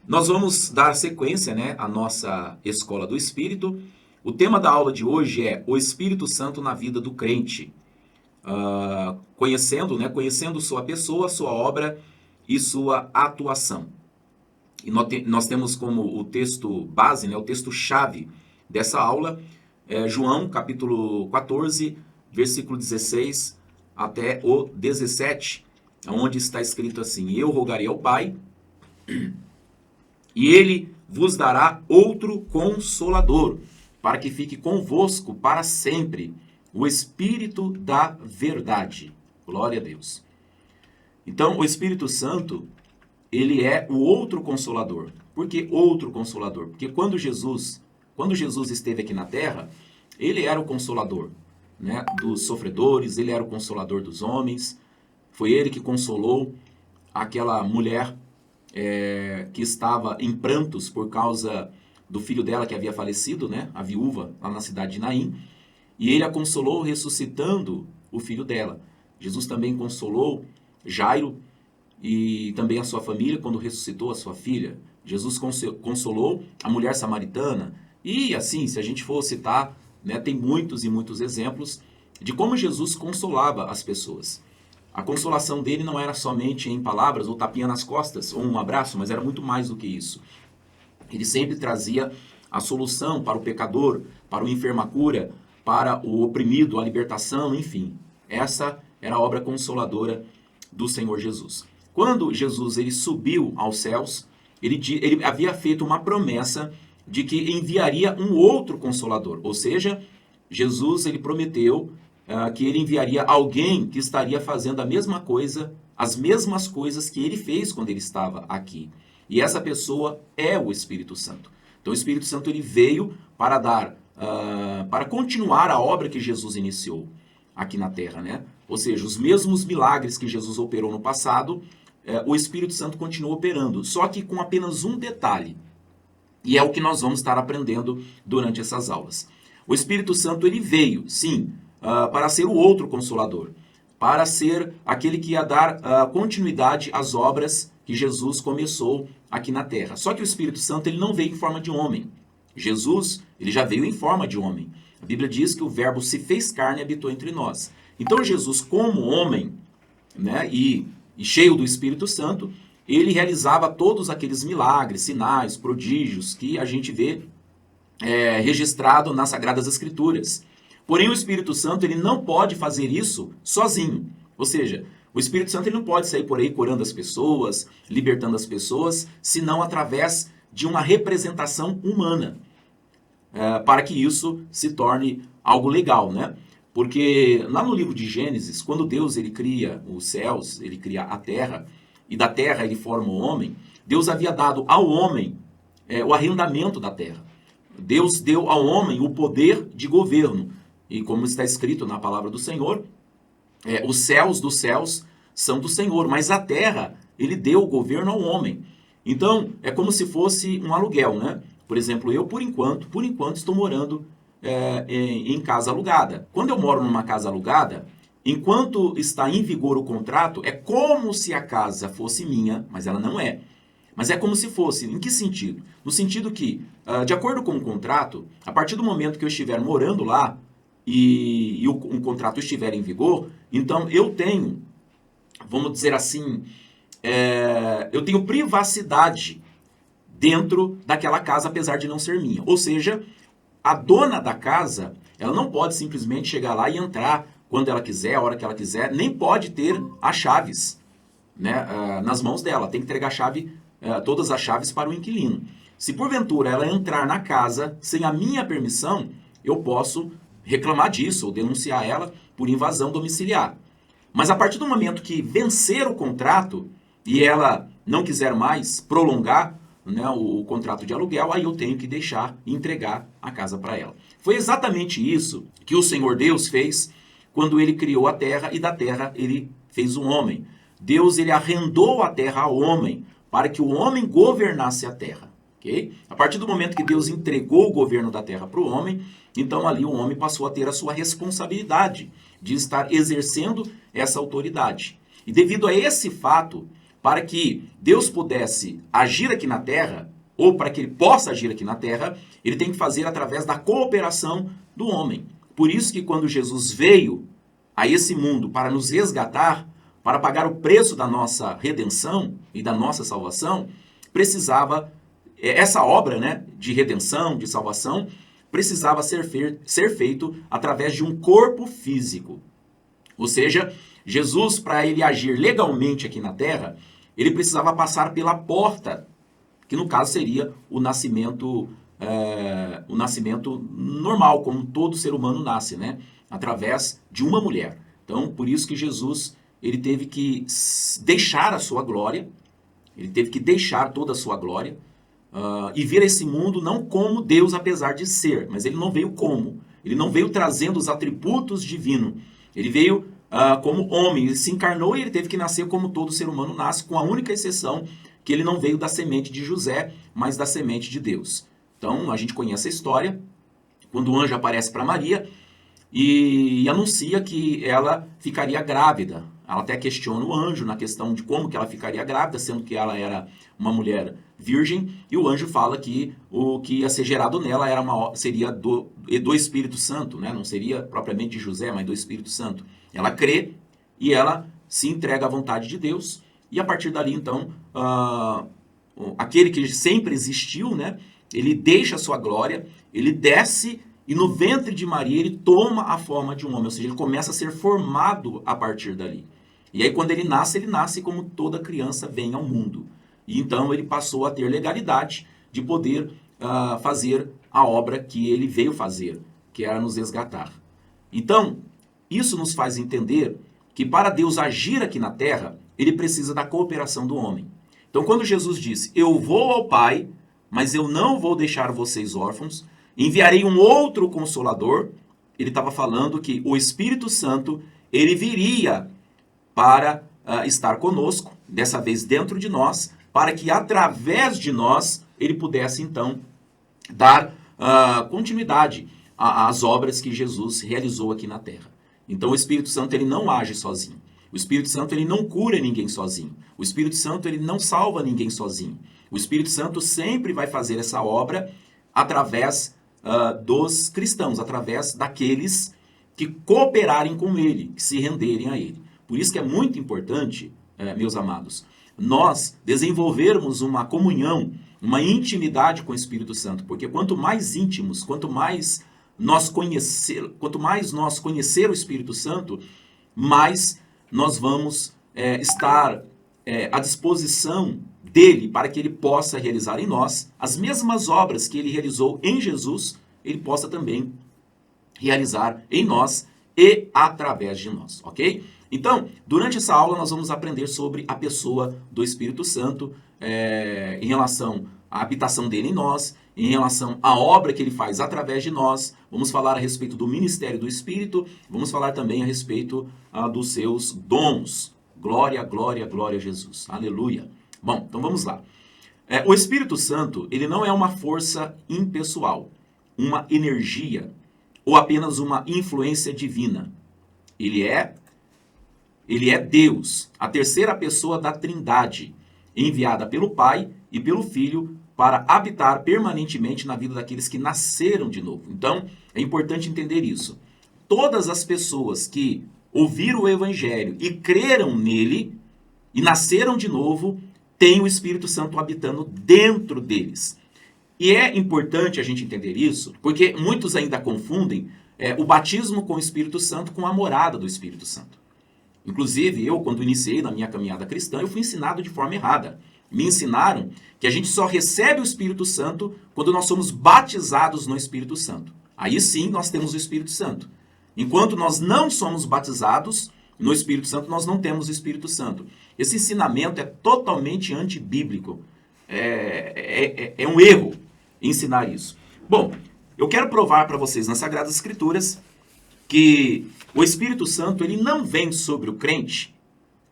Nós vamos dar sequência, né, à nossa Escola do Espírito. O tema da aula de hoje é o Espírito Santo na vida do crente. Conhecendo, né, conhecendo sua pessoa, sua obra e sua atuação. E nós temos como o texto base, né, o texto-chave dessa aula, João, capítulo 14, versículo 16 até o 17, onde está escrito assim: Eu rogarei ao Pai, e ele vos dará outro consolador, para que fique convosco para sempre, o Espírito da verdade. Glória a Deus. Então, o Espírito Santo, ele é o outro consolador. Por que outro consolador? Porque quando Jesus esteve aqui na terra, ele era o consolador, né, dos sofredores, ele era o consolador dos homens. Foi ele que consolou aquela mulher que estava em prantos por causa do filho dela que havia falecido, né, a viúva, lá na cidade de Naim. E ele a consolou ressuscitando o filho dela. Jesus também consolou Jairo e também a sua família quando ressuscitou a sua filha. Jesus consolou a mulher samaritana. E assim, se a gente for citar, né, tem muitos e muitos exemplos de como Jesus consolava as pessoas. A consolação dele não era somente em palavras ou tapinha nas costas ou um abraço, mas era muito mais do que isso. Ele sempre trazia a solução para o pecador, para o enfermo a cura, para o oprimido a libertação, enfim. Essa era a obra consoladora do Senhor Jesus. Quando Jesus ele subiu aos céus, ele havia feito uma promessa de que enviaria um outro consolador, ou seja, Jesus ele prometeu que ele enviaria alguém que estaria fazendo a mesma coisa, as mesmas coisas que ele fez quando ele estava aqui. E essa pessoa é o Espírito Santo. Então o Espírito Santo ele veio para dar, para continuar a obra que Jesus iniciou aqui na Terra, né? Ou seja, os mesmos milagres que Jesus operou no passado, o Espírito Santo continua operando, só que com apenas um detalhe. E é o que nós vamos estar aprendendo durante essas aulas. O Espírito Santo ele veio, sim, para ser o outro consolador, para ser aquele que ia dar continuidade às obras que Jesus começou aqui na terra. Só que o Espírito Santo ele não veio em forma de homem. Jesus ele já veio em forma de homem. A Bíblia diz que o Verbo se fez carne e habitou entre nós. Então Jesus, como homem, né, e cheio do Espírito Santo, ele realizava todos aqueles milagres, sinais, prodígios que a gente vê registrado nas Sagradas Escrituras. Porém, o Espírito Santo ele não pode fazer isso sozinho. Ou seja, o Espírito Santo ele não pode sair por aí curando as pessoas, libertando as pessoas, senão através de uma representação humana, para que isso se torne algo legal, né? Porque lá no livro de Gênesis, quando Deus ele cria os céus, ele cria a terra, e da terra ele forma o homem, Deus havia dado ao homem o arrendamento da terra. Deus deu ao homem o poder de governo. E como está escrito na palavra do Senhor, os céus dos céus são do Senhor, mas a terra, ele deu o governo ao homem. Então, é como se fosse um aluguel, né? Por exemplo, eu, por enquanto estou morando em casa alugada. Quando eu moro numa casa alugada, enquanto está em vigor o contrato, é como se a casa fosse minha, mas ela não é. Mas é como se fosse. Em que sentido? No sentido que, de acordo com o contrato, a partir do momento que eu estiver morando lá e um contrato estiver em vigor, então eu tenho, vamos dizer assim, eu tenho privacidade dentro daquela casa, apesar de não ser minha. Ou seja, a dona da casa, ela não pode simplesmente chegar lá e entrar quando ela quiser, a hora que ela quiser, nem pode ter as chaves, né, nas mãos dela. Tem que entregar a chave, todas as chaves para o inquilino. Se porventura ela entrar na casa sem a minha permissão, eu posso reclamar disso ou denunciar ela por invasão domiciliar. Mas a partir do momento que vencer o contrato e ela não quiser mais prolongar, né, o contrato de aluguel, aí eu tenho que deixar e entregar a casa para ela. Foi exatamente isso que o Senhor Deus fez quando ele criou a terra e da terra ele fez um homem. Deus ele arrendou a terra ao homem para que o homem governasse a terra. Okay? A partir do momento que Deus entregou o governo da terra para o homem, então ali o homem passou a ter a sua responsabilidade de estar exercendo essa autoridade. E devido a esse fato, para que Deus pudesse agir aqui na terra, ou para que ele possa agir aqui na terra, ele tem que fazer através da cooperação do homem. Por isso que quando Jesus veio a esse mundo para nos resgatar, para pagar o preço da nossa redenção e da nossa salvação, precisava, essa obra, né, de redenção, de salvação, precisava ser feito através de um corpo físico. Ou seja, Jesus, para ele agir legalmente aqui na terra, ele precisava passar pela porta, que no caso seria o nascimento normal, como todo ser humano nasce, né? Através de uma mulher. Então, por isso que Jesus, ele teve que deixar a sua glória, ele teve que deixar toda a sua glória, e vir a esse mundo não como Deus, apesar de ser, mas ele não veio como. Ele não veio trazendo os atributos divinos. Ele veio como homem, ele se encarnou e ele teve que nascer como todo ser humano nasce, com a única exceção que ele não veio da semente de José, mas da semente de Deus. Então, a gente conhece a história, quando o anjo aparece para Maria e anuncia que ela ficaria grávida. Ela até questiona o anjo na questão de como que ela ficaria grávida, sendo que ela era uma mulher virgem, e o anjo fala que o que ia ser gerado nela seria do Espírito Santo, né? Não seria propriamente de José, mas do Espírito Santo. Ela crê e ela se entrega à vontade de Deus, e a partir dali, então, aquele que sempre existiu, né? Ele deixa a sua glória, ele desce e no ventre de Maria ele toma a forma de um homem, ou seja, ele começa a ser formado a partir dali. E aí quando ele nasce como toda criança vem ao mundo. E então ele passou a ter legalidade de poder fazer a obra que ele veio fazer, que era nos resgatar. Então, isso nos faz entender que para Deus agir aqui na terra, ele precisa da cooperação do homem. Então quando Jesus disse, eu vou ao Pai, mas eu não vou deixar vocês órfãos, enviarei um outro Consolador, ele estava falando que o Espírito Santo, ele viria para estar conosco, dessa vez dentro de nós, para que através de nós ele pudesse então dar continuidade às obras que Jesus realizou aqui na terra. Então o Espírito Santo ele não age sozinho. O Espírito Santo ele não cura ninguém sozinho. O Espírito Santo ele não salva ninguém sozinho. O Espírito Santo sempre vai fazer essa obra através dos cristãos, através daqueles que cooperarem com ele, que se renderem a ele. Por isso que é muito importante, meus amados, nós desenvolvermos uma comunhão, uma intimidade com o Espírito Santo, porque quanto mais íntimos, quanto mais nós conhecer o Espírito Santo, mais nós vamos estar à disposição dele para que ele possa realizar em nós as mesmas obras que ele realizou em Jesus, ele possa também realizar em nós e através de nós, ok? Então, durante essa aula nós vamos aprender sobre a pessoa do Espírito Santo, em relação à habitação dele em nós, em relação à obra que ele faz através de nós, vamos falar a respeito do ministério do Espírito, vamos falar também a respeito dos seus dons. Glória, glória, glória a Jesus. Aleluia. Bom, então vamos lá. O Espírito Santo, ele não é uma força impessoal, uma energia ou apenas uma influência divina. Ele é Deus, a terceira pessoa da Trindade, enviada pelo Pai e pelo Filho para habitar permanentemente na vida daqueles que nasceram de novo. Então, é importante entender isso. Todas as pessoas que ouviram o Evangelho e creram nele e nasceram de novo, têm o Espírito Santo habitando dentro deles. E é importante a gente entender isso, porque muitos ainda confundem o batismo com o Espírito Santo com a morada do Espírito Santo. Inclusive, eu, quando iniciei na minha caminhada cristã, eu fui ensinado de forma errada. Me ensinaram que a gente só recebe o Espírito Santo quando nós somos batizados no Espírito Santo. Aí sim nós temos o Espírito Santo. Enquanto nós não somos batizados no Espírito Santo, nós não temos o Espírito Santo. Esse ensinamento é totalmente antibíblico. É um erro ensinar isso. Bom, eu quero provar para vocês nas Sagradas Escrituras que o Espírito Santo ele não vem sobre o crente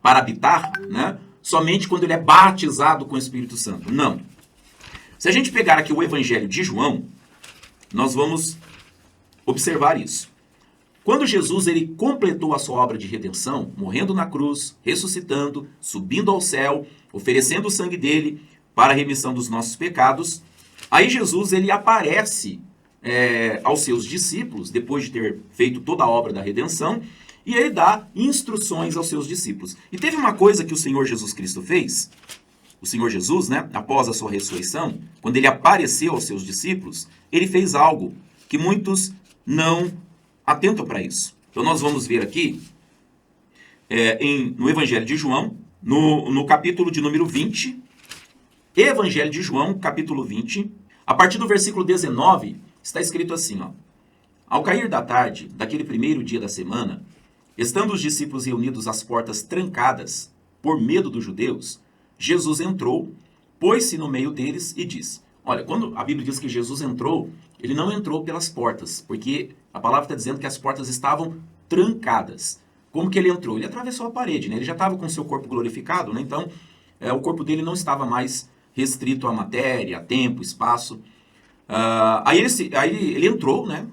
para habitar, né, somente quando ele é batizado com o Espírito Santo. Não. Se a gente pegar aqui o Evangelho de João, nós vamos observar isso. Quando Jesus ele completou a sua obra de redenção, morrendo na cruz, ressuscitando, subindo ao céu, oferecendo o sangue dele para a remissão dos nossos pecados. Aí Jesus, ele aparece aos seus discípulos, depois de ter feito toda a obra da redenção, e ele dá instruções aos seus discípulos. E teve uma coisa que o Senhor Jesus Cristo fez, o Senhor Jesus, né, após a sua ressurreição, quando ele apareceu aos seus discípulos, ele fez algo que muitos não atentam para isso. Então nós vamos ver aqui, no Evangelho de João, no capítulo de número 20, Evangelho de João, capítulo 20, a partir do versículo 19, está escrito assim, ó. Ao cair da tarde, daquele primeiro dia da semana, estando os discípulos reunidos às portas trancadas, por medo dos judeus, Jesus entrou, pôs-se no meio deles e disse. Olha, quando a Bíblia diz que Jesus entrou, ele não entrou pelas portas, porque a palavra está dizendo que as portas estavam trancadas. Como que ele entrou? Ele atravessou a parede, né? Ele já estava com o seu corpo glorificado, né? Então, o corpo dele não estava mais restrito à matéria, a tempo, espaço. Aí ele entrou, né?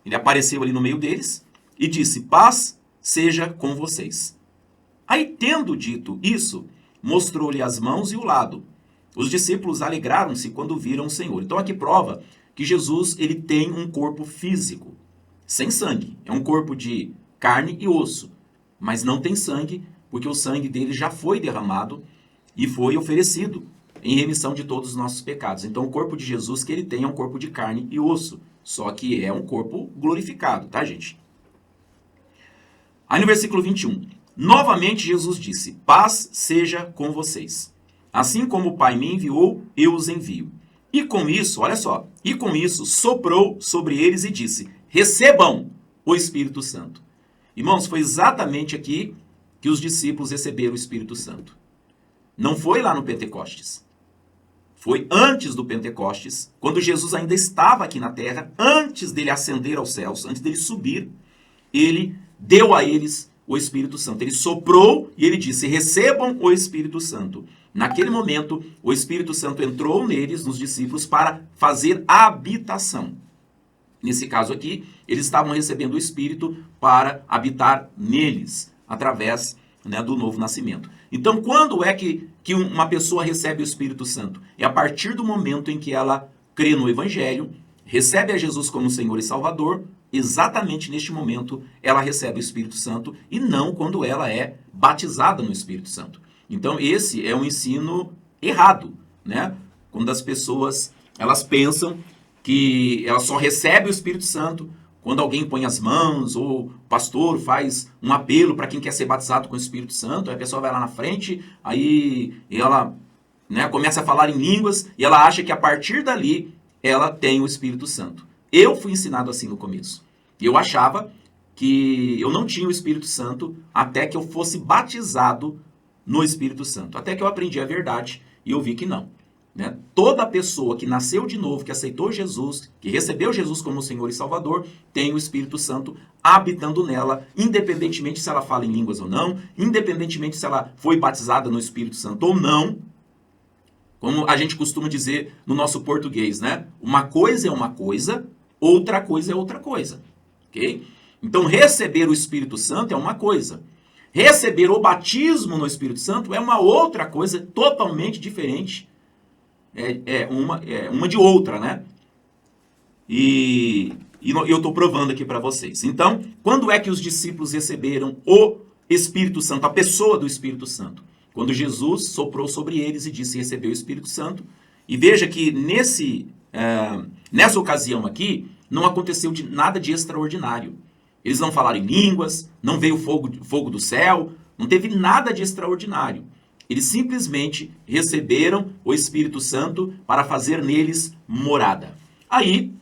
Ele apareceu ali no meio deles e disse, paz seja com vocês. Aí, tendo dito isso, mostrou-lhe as mãos e o lado. Os discípulos alegraram-se quando viram o Senhor. Então aqui prova que Jesus ele tem um corpo físico, sem sangue. É um corpo de carne e osso, mas não tem sangue, porque o sangue dele já foi derramado e foi oferecido em remissão de todos os nossos pecados. Então o corpo de Jesus que ele tem é um corpo de carne e osso, só que é um corpo glorificado, tá, gente? Aí no versículo 21, novamente Jesus disse, paz seja com vocês. Assim como o Pai me enviou, eu os envio. E com isso, olha só, e com isso soprou sobre eles e disse, recebam o Espírito Santo. Irmãos, foi exatamente aqui que os discípulos receberam o Espírito Santo. Não foi lá no Pentecostes. Foi antes do Pentecostes, quando Jesus ainda estava aqui na terra, antes dele ascender aos céus, antes dele subir, ele deu a eles o Espírito Santo. Ele soprou e ele disse, recebam o Espírito Santo. Naquele momento, o Espírito Santo entrou neles, nos discípulos, para fazer habitação. Nesse caso aqui, eles estavam recebendo o Espírito para habitar neles, através, né, do novo nascimento. Então, quando é que uma pessoa recebe o Espírito Santo? É a partir do momento em que ela crê no Evangelho, recebe a Jesus como Senhor e Salvador, exatamente neste momento ela recebe o Espírito Santo e não quando ela é batizada no Espírito Santo. Então, esse é um ensino errado, né? Quando as pessoas elas pensam que ela só recebe o Espírito Santo quando alguém põe as mãos, ou o pastor faz um apelo para quem quer ser batizado com o Espírito Santo, aí a pessoa vai lá na frente, aí ela, né, começa a falar em línguas, e ela acha que a partir dali ela tem o Espírito Santo. Eu fui ensinado assim no começo. Eu achava que eu não tinha o Espírito Santo até que eu fosse batizado no Espírito Santo. Até que eu aprendi a verdade e eu vi que não. Né? Toda pessoa que nasceu de novo, que aceitou Jesus, que recebeu Jesus como Senhor e Salvador, tem o Espírito Santo habitando nela, independentemente se ela fala em línguas ou não, independentemente se ela foi batizada no Espírito Santo ou não. Como a gente costuma dizer no nosso português, né? Uma coisa é uma coisa, outra coisa é outra coisa. Ok? Então, receber o Espírito Santo é uma coisa. Receber o batismo no Espírito Santo é uma outra coisa totalmente diferente. Uma de outra, né? E eu estou provando aqui para vocês. Então, quando é que os discípulos receberam o Espírito Santo, a pessoa do Espírito Santo? Quando Jesus soprou sobre eles e disse recebeu o Espírito Santo. E veja que nessa ocasião aqui, não aconteceu nada de extraordinário. Eles não falaram em línguas, não veio fogo do céu, não teve nada de extraordinário. Eles simplesmente receberam o Espírito Santo para fazer neles morada. Aí,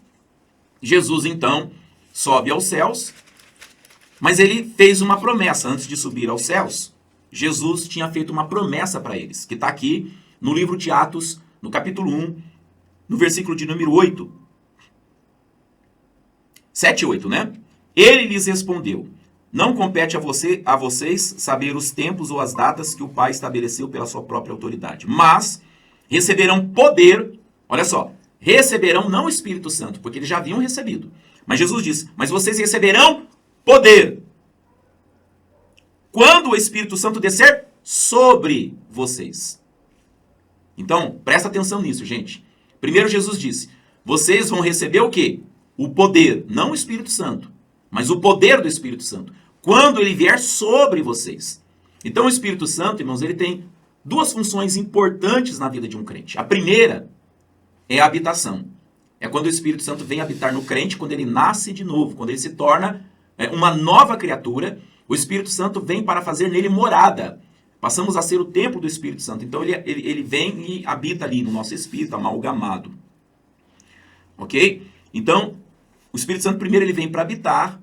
Jesus então sobe aos céus, mas ele fez uma promessa antes de subir aos céus. Jesus tinha feito uma promessa para eles, que está aqui no livro de Atos, no capítulo 1, no versículo de número 8. 7 e 8, né? Ele lhes respondeu, não compete a vocês saber os tempos ou as datas que o Pai estabeleceu pela sua própria autoridade, mas receberão poder, olha só, receberão não o Espírito Santo, porque eles já haviam recebido, mas Jesus disse, mas vocês receberão poder, quando o Espírito Santo descer sobre vocês. Então, presta atenção nisso, gente. Primeiro Jesus disse, vocês vão receber o quê? O poder, não o Espírito Santo, mas o poder do Espírito Santo, quando ele vier sobre vocês. Então o Espírito Santo, irmãos, ele tem duas funções importantes na vida de um crente. A primeira é a habitação. É quando o Espírito Santo vem habitar no crente, quando ele nasce de novo, quando ele se torna uma nova criatura, o Espírito Santo vem para fazer nele morada. Passamos a ser o templo do Espírito Santo. Então ele vem e habita ali no nosso espírito, amalgamado. Ok? Então, o Espírito Santo primeiro ele vem para habitar.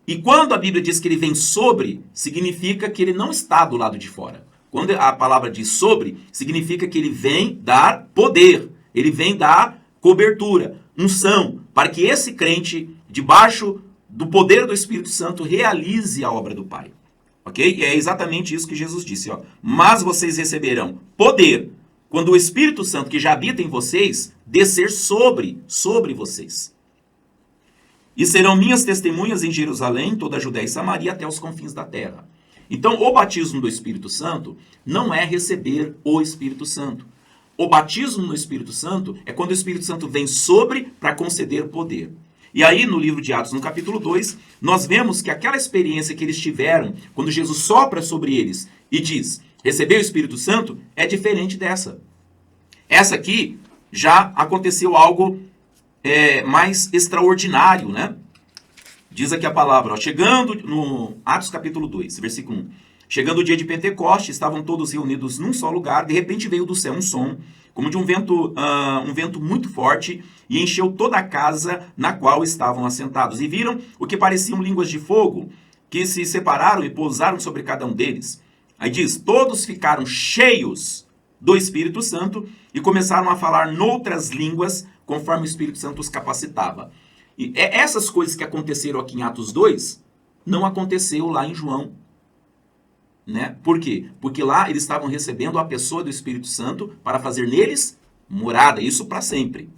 E quando a Bíblia diz que ele vem sobre, significa que ele não está do lado de fora. Quando a palavra diz sobre, significa que ele vem dar poder. Ele vem dar cobertura, unção, para que esse crente, debaixo do poder do Espírito Santo, realize a obra do Pai. Ok? E é exatamente isso que Jesus disse. Ó. Mas vocês receberão poder quando o Espírito Santo, que já habita em vocês, descer sobre vocês. E serão minhas testemunhas em Jerusalém, toda a Judéia e Samaria, até os confins da terra. Então, o batismo do Espírito Santo não é receber o Espírito Santo. O batismo no Espírito Santo é quando o Espírito Santo vem sobre para conceder poder. E aí, no livro de Atos, no capítulo 2, nós vemos que aquela experiência que eles tiveram, quando Jesus sopra sobre eles e diz, receber o Espírito Santo, é diferente dessa. Essa aqui já aconteceu algo mais extraordinário, né? Diz aqui a palavra, ó, chegando no Atos capítulo 2, versículo 1. Chegando o dia de Pentecoste, estavam todos reunidos num só lugar, de repente veio do céu um som, como de um vento muito forte, e encheu toda a casa na qual estavam assentados. E viram o que pareciam línguas de fogo, que se separaram e pousaram sobre cada um deles. Aí diz, todos ficaram cheios do Espírito Santo e começaram a falar noutras línguas, conforme o Espírito Santo os capacitava. E essas coisas que aconteceram aqui em Atos 2, não aconteceu lá em João. Né? Por quê? Porque lá eles estavam recebendo a pessoa do Espírito Santo para fazer neles morada, isso para sempre.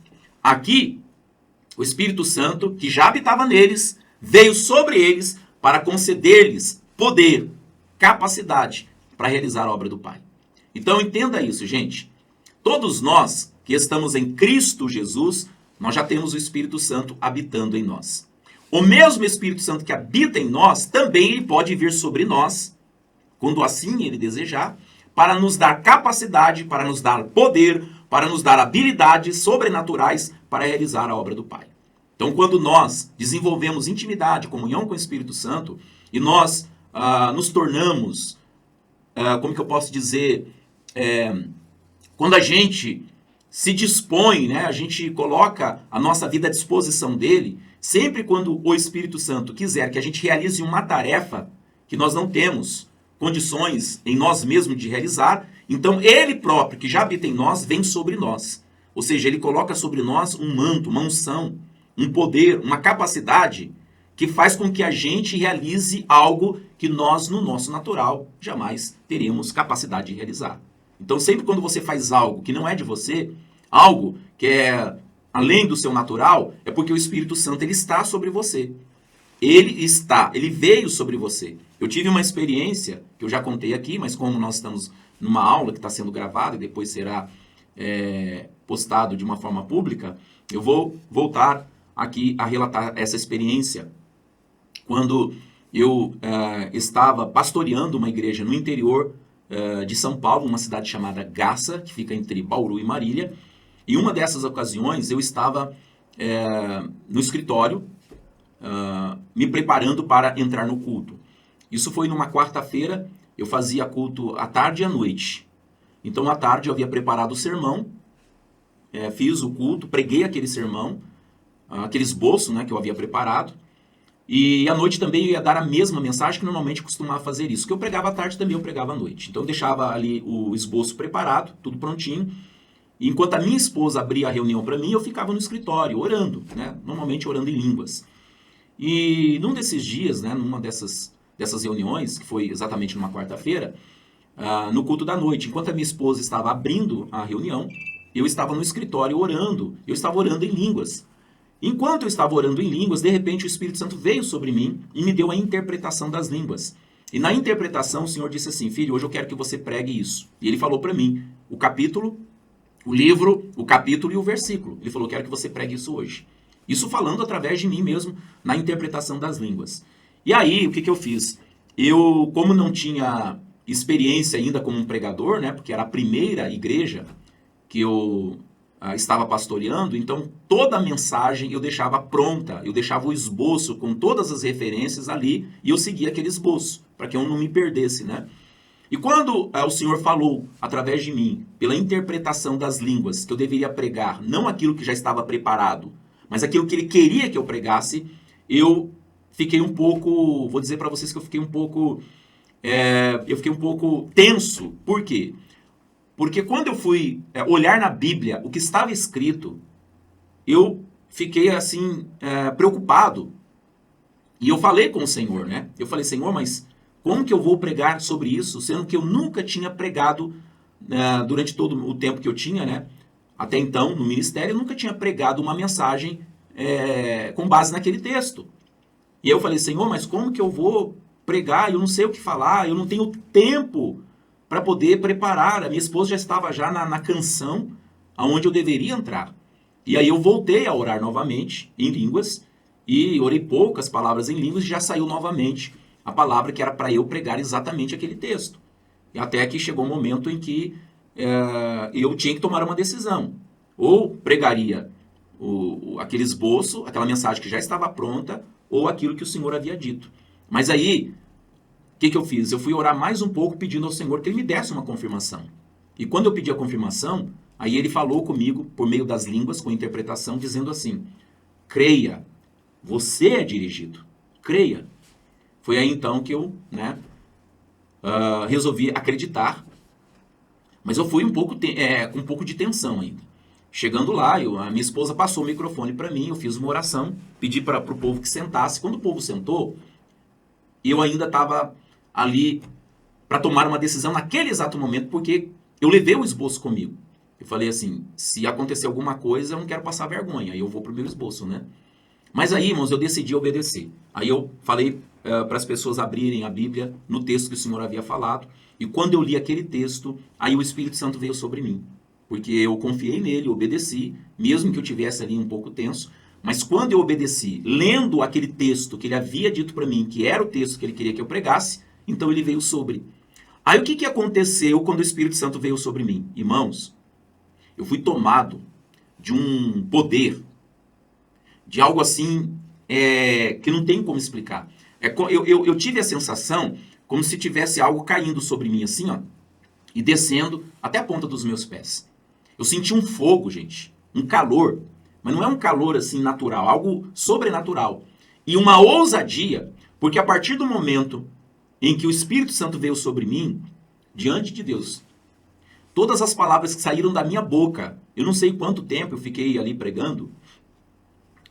Aqui, o Espírito Santo, que já habitava neles, veio sobre eles para conceder-lhes poder, capacidade para realizar a obra do Pai. Então entenda isso, gente. Todos nós que estamos em Cristo Jesus, nós já temos o Espírito Santo habitando em nós. O mesmo Espírito Santo que habita em nós, também ele pode vir sobre nós, quando assim ele desejar, para nos dar capacidade, para nos dar poder, para nos dar habilidades sobrenaturais para realizar a obra do Pai. Então, quando nós desenvolvemos intimidade, comunhão com o Espírito Santo, e nós nos tornamos, como que eu posso dizer, quando a gente se dispõe, né, a gente coloca a nossa vida à disposição dele, sempre quando o Espírito Santo quiser que a gente realize uma tarefa que nós não temos condições em nós mesmos de realizar, então ele próprio, que já habita em nós, vem sobre nós. Ou seja, ele coloca sobre nós um manto, uma unção, um poder, uma capacidade que faz com que a gente realize algo que nós, no nosso natural, jamais teríamos capacidade de realizar. Então, sempre quando você faz algo que não é de você, algo que é além do seu natural, é porque o Espírito Santo ele está sobre você. Ele veio sobre você. Eu tive uma experiência, que eu já contei aqui, mas como nós estamos numa aula que está sendo gravada e depois será postado de uma forma pública, eu vou voltar aqui a relatar essa experiência. Quando eu estava pastoreando uma igreja no interior de São Paulo, uma cidade chamada Gaça, que fica entre Bauru e Marília. E uma dessas ocasiões eu estava no escritório, me preparando para entrar no culto. Isso foi numa quarta-feira, eu fazia culto à tarde e à noite. Então, à tarde eu havia preparado o sermão, fiz o culto, preguei aquele sermão, aquele esboço, né, que eu havia preparado. E à noite também eu ia dar a mesma mensagem, que normalmente eu costumava fazer isso. Que eu pregava à tarde, também eu pregava à noite. Então eu deixava ali o esboço preparado, tudo prontinho. E enquanto a minha esposa abria a reunião para mim, eu ficava no escritório, orando, né? Normalmente orando em línguas. E num desses dias, né, numa dessas reuniões, que foi exatamente numa quarta-feira, no culto da noite, enquanto a minha esposa estava abrindo a reunião, eu estava no escritório orando. Eu estava orando em línguas. Enquanto eu estava orando em línguas, de repente o Espírito Santo veio sobre mim e me deu a interpretação das línguas. E na interpretação o Senhor disse assim: filho, hoje eu quero que você pregue isso. E ele falou para mim o capítulo o livro, o capítulo e o versículo. Ele falou, quero que você pregue isso hoje. Isso falando através de mim mesmo, na interpretação das línguas. E aí, o que eu fiz? Eu, como não tinha experiência ainda como um pregador, né, porque era a primeira igreja que eu estava pastoreando, então toda a mensagem eu deixava pronta, eu deixava o esboço com todas as referências ali e eu seguia aquele esboço, para que eu não me perdesse, né? E quando o Senhor falou através de mim, pela interpretação das línguas, que eu deveria pregar não aquilo que já estava preparado, mas aquilo que Ele queria que eu pregasse, eu fiquei um pouco, vou dizer para vocês que eu fiquei um pouco tenso. Por quê? Porque quando eu fui olhar na Bíblia o que estava escrito, eu fiquei assim, preocupado. E eu falei com o Senhor, né? Eu falei, Senhor, mas como que eu vou pregar sobre isso, sendo que eu nunca tinha pregado durante todo o tempo que eu tinha, né? Até então, no ministério, eu nunca tinha pregado uma mensagem com base naquele texto. E eu falei, Senhor, mas como que eu vou pregar? Eu não sei o que falar, eu não tenho tempo para poder preparar. A minha esposa já estava já na canção aonde eu deveria entrar. E aí eu voltei a orar novamente em línguas e orei poucas palavras em línguas e já saiu novamente a palavra que era para eu pregar exatamente aquele texto. E até que chegou um momento em que eu tinha que tomar uma decisão. Ou pregaria aquele esboço, aquela mensagem que já estava pronta, ou aquilo que o Senhor havia dito. Mas aí, o que eu fiz? Eu fui orar mais um pouco pedindo ao Senhor que Ele me desse uma confirmação. E quando eu pedi a confirmação, aí Ele falou comigo por meio das línguas, com interpretação, dizendo assim, creia, você é dirigido, creia. Foi aí então que eu resolvi acreditar, mas eu fui com um pouco de tensão ainda. Chegando lá, a minha esposa passou o microfone para mim, eu fiz uma oração, pedi para o povo que sentasse. Quando o povo sentou, eu ainda estava ali para tomar uma decisão naquele exato momento, porque eu levei o esboço comigo. Eu falei assim, se acontecer alguma coisa, eu não quero passar vergonha, aí eu vou pro meu esboço, né? Mas aí, irmãos, eu decidi obedecer. Aí eu falei para as pessoas abrirem a Bíblia no texto que o Senhor havia falado, e quando eu li aquele texto, aí o Espírito Santo veio sobre mim. Porque eu confiei nele, obedeci, mesmo que eu tivesse ali um pouco tenso, mas quando eu obedeci, lendo aquele texto que ele havia dito para mim, que era o texto que ele queria que eu pregasse, então ele veio sobre. Aí o que aconteceu quando o Espírito Santo veio sobre mim? Irmãos, eu fui tomado de um poder, de algo assim que não tem como explicar. Eu tive a sensação como se tivesse algo caindo sobre mim assim, ó, e descendo até a ponta dos meus pés. Eu senti um fogo, gente, um calor, mas não é um calor assim natural, algo sobrenatural. E uma ousadia, porque a partir do momento em que o Espírito Santo veio sobre mim, diante de Deus, todas as palavras que saíram da minha boca, eu não sei quanto tempo eu fiquei ali pregando,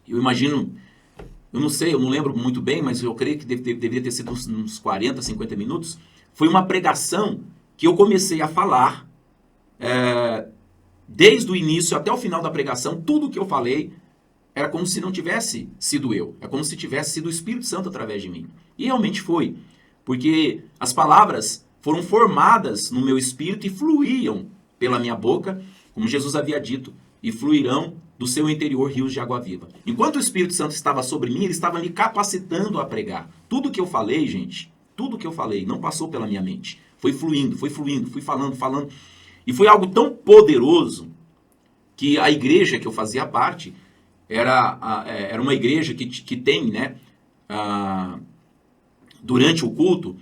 eu imagino, eu não sei, eu não lembro muito bem, mas eu creio que deveria ter sido uns 40, 50 minutos, foi uma pregação que eu comecei a falar, desde o início até o final da pregação, tudo que eu falei era como se não tivesse sido eu, é como se tivesse sido o Espírito Santo através de mim. E realmente foi, porque as palavras foram formadas no meu espírito e fluíam pela minha boca, como Jesus havia dito, e fluirão do seu interior rios de água viva. Enquanto o Espírito Santo estava sobre mim, ele estava me capacitando a pregar. Tudo que eu falei, gente, tudo que eu falei não passou pela minha mente. Foi fluindo, fui falando. E foi algo tão poderoso que a igreja que eu fazia parte era uma igreja que tem, né, durante o culto,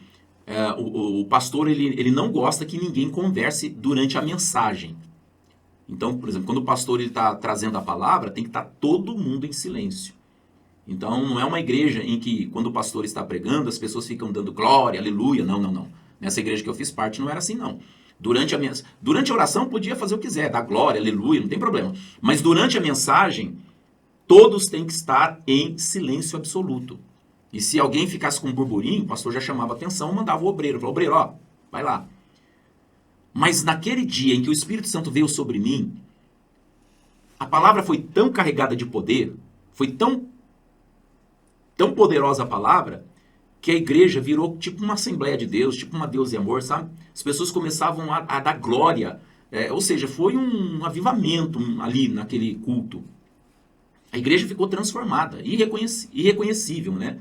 o pastor ele não gosta que ninguém converse durante a mensagem. Então, por exemplo, quando o pastor está trazendo a palavra, tem que estar todo mundo em silêncio. Então, não é uma igreja em que, quando o pastor está pregando, as pessoas ficam dando glória, aleluia. Não. Nessa igreja que eu fiz parte, não era assim, não. Durante a oração, podia fazer o que quiser, dar glória, aleluia, não tem problema. Mas durante a mensagem, todos têm que estar em silêncio absoluto. E se alguém ficasse com um burburinho, o pastor já chamava atenção, mandava o obreiro. Falava, obreiro, ó, vai lá. Mas naquele dia em que o Espírito Santo veio sobre mim, a palavra foi tão carregada de poder, foi tão poderosa a palavra, que a igreja virou tipo uma Assembleia de Deus, tipo uma Deus e Amor, sabe? As pessoas começavam a dar glória, Ou seja, foi um avivamento ali naquele culto. A igreja ficou transformada, irreconhecível, né?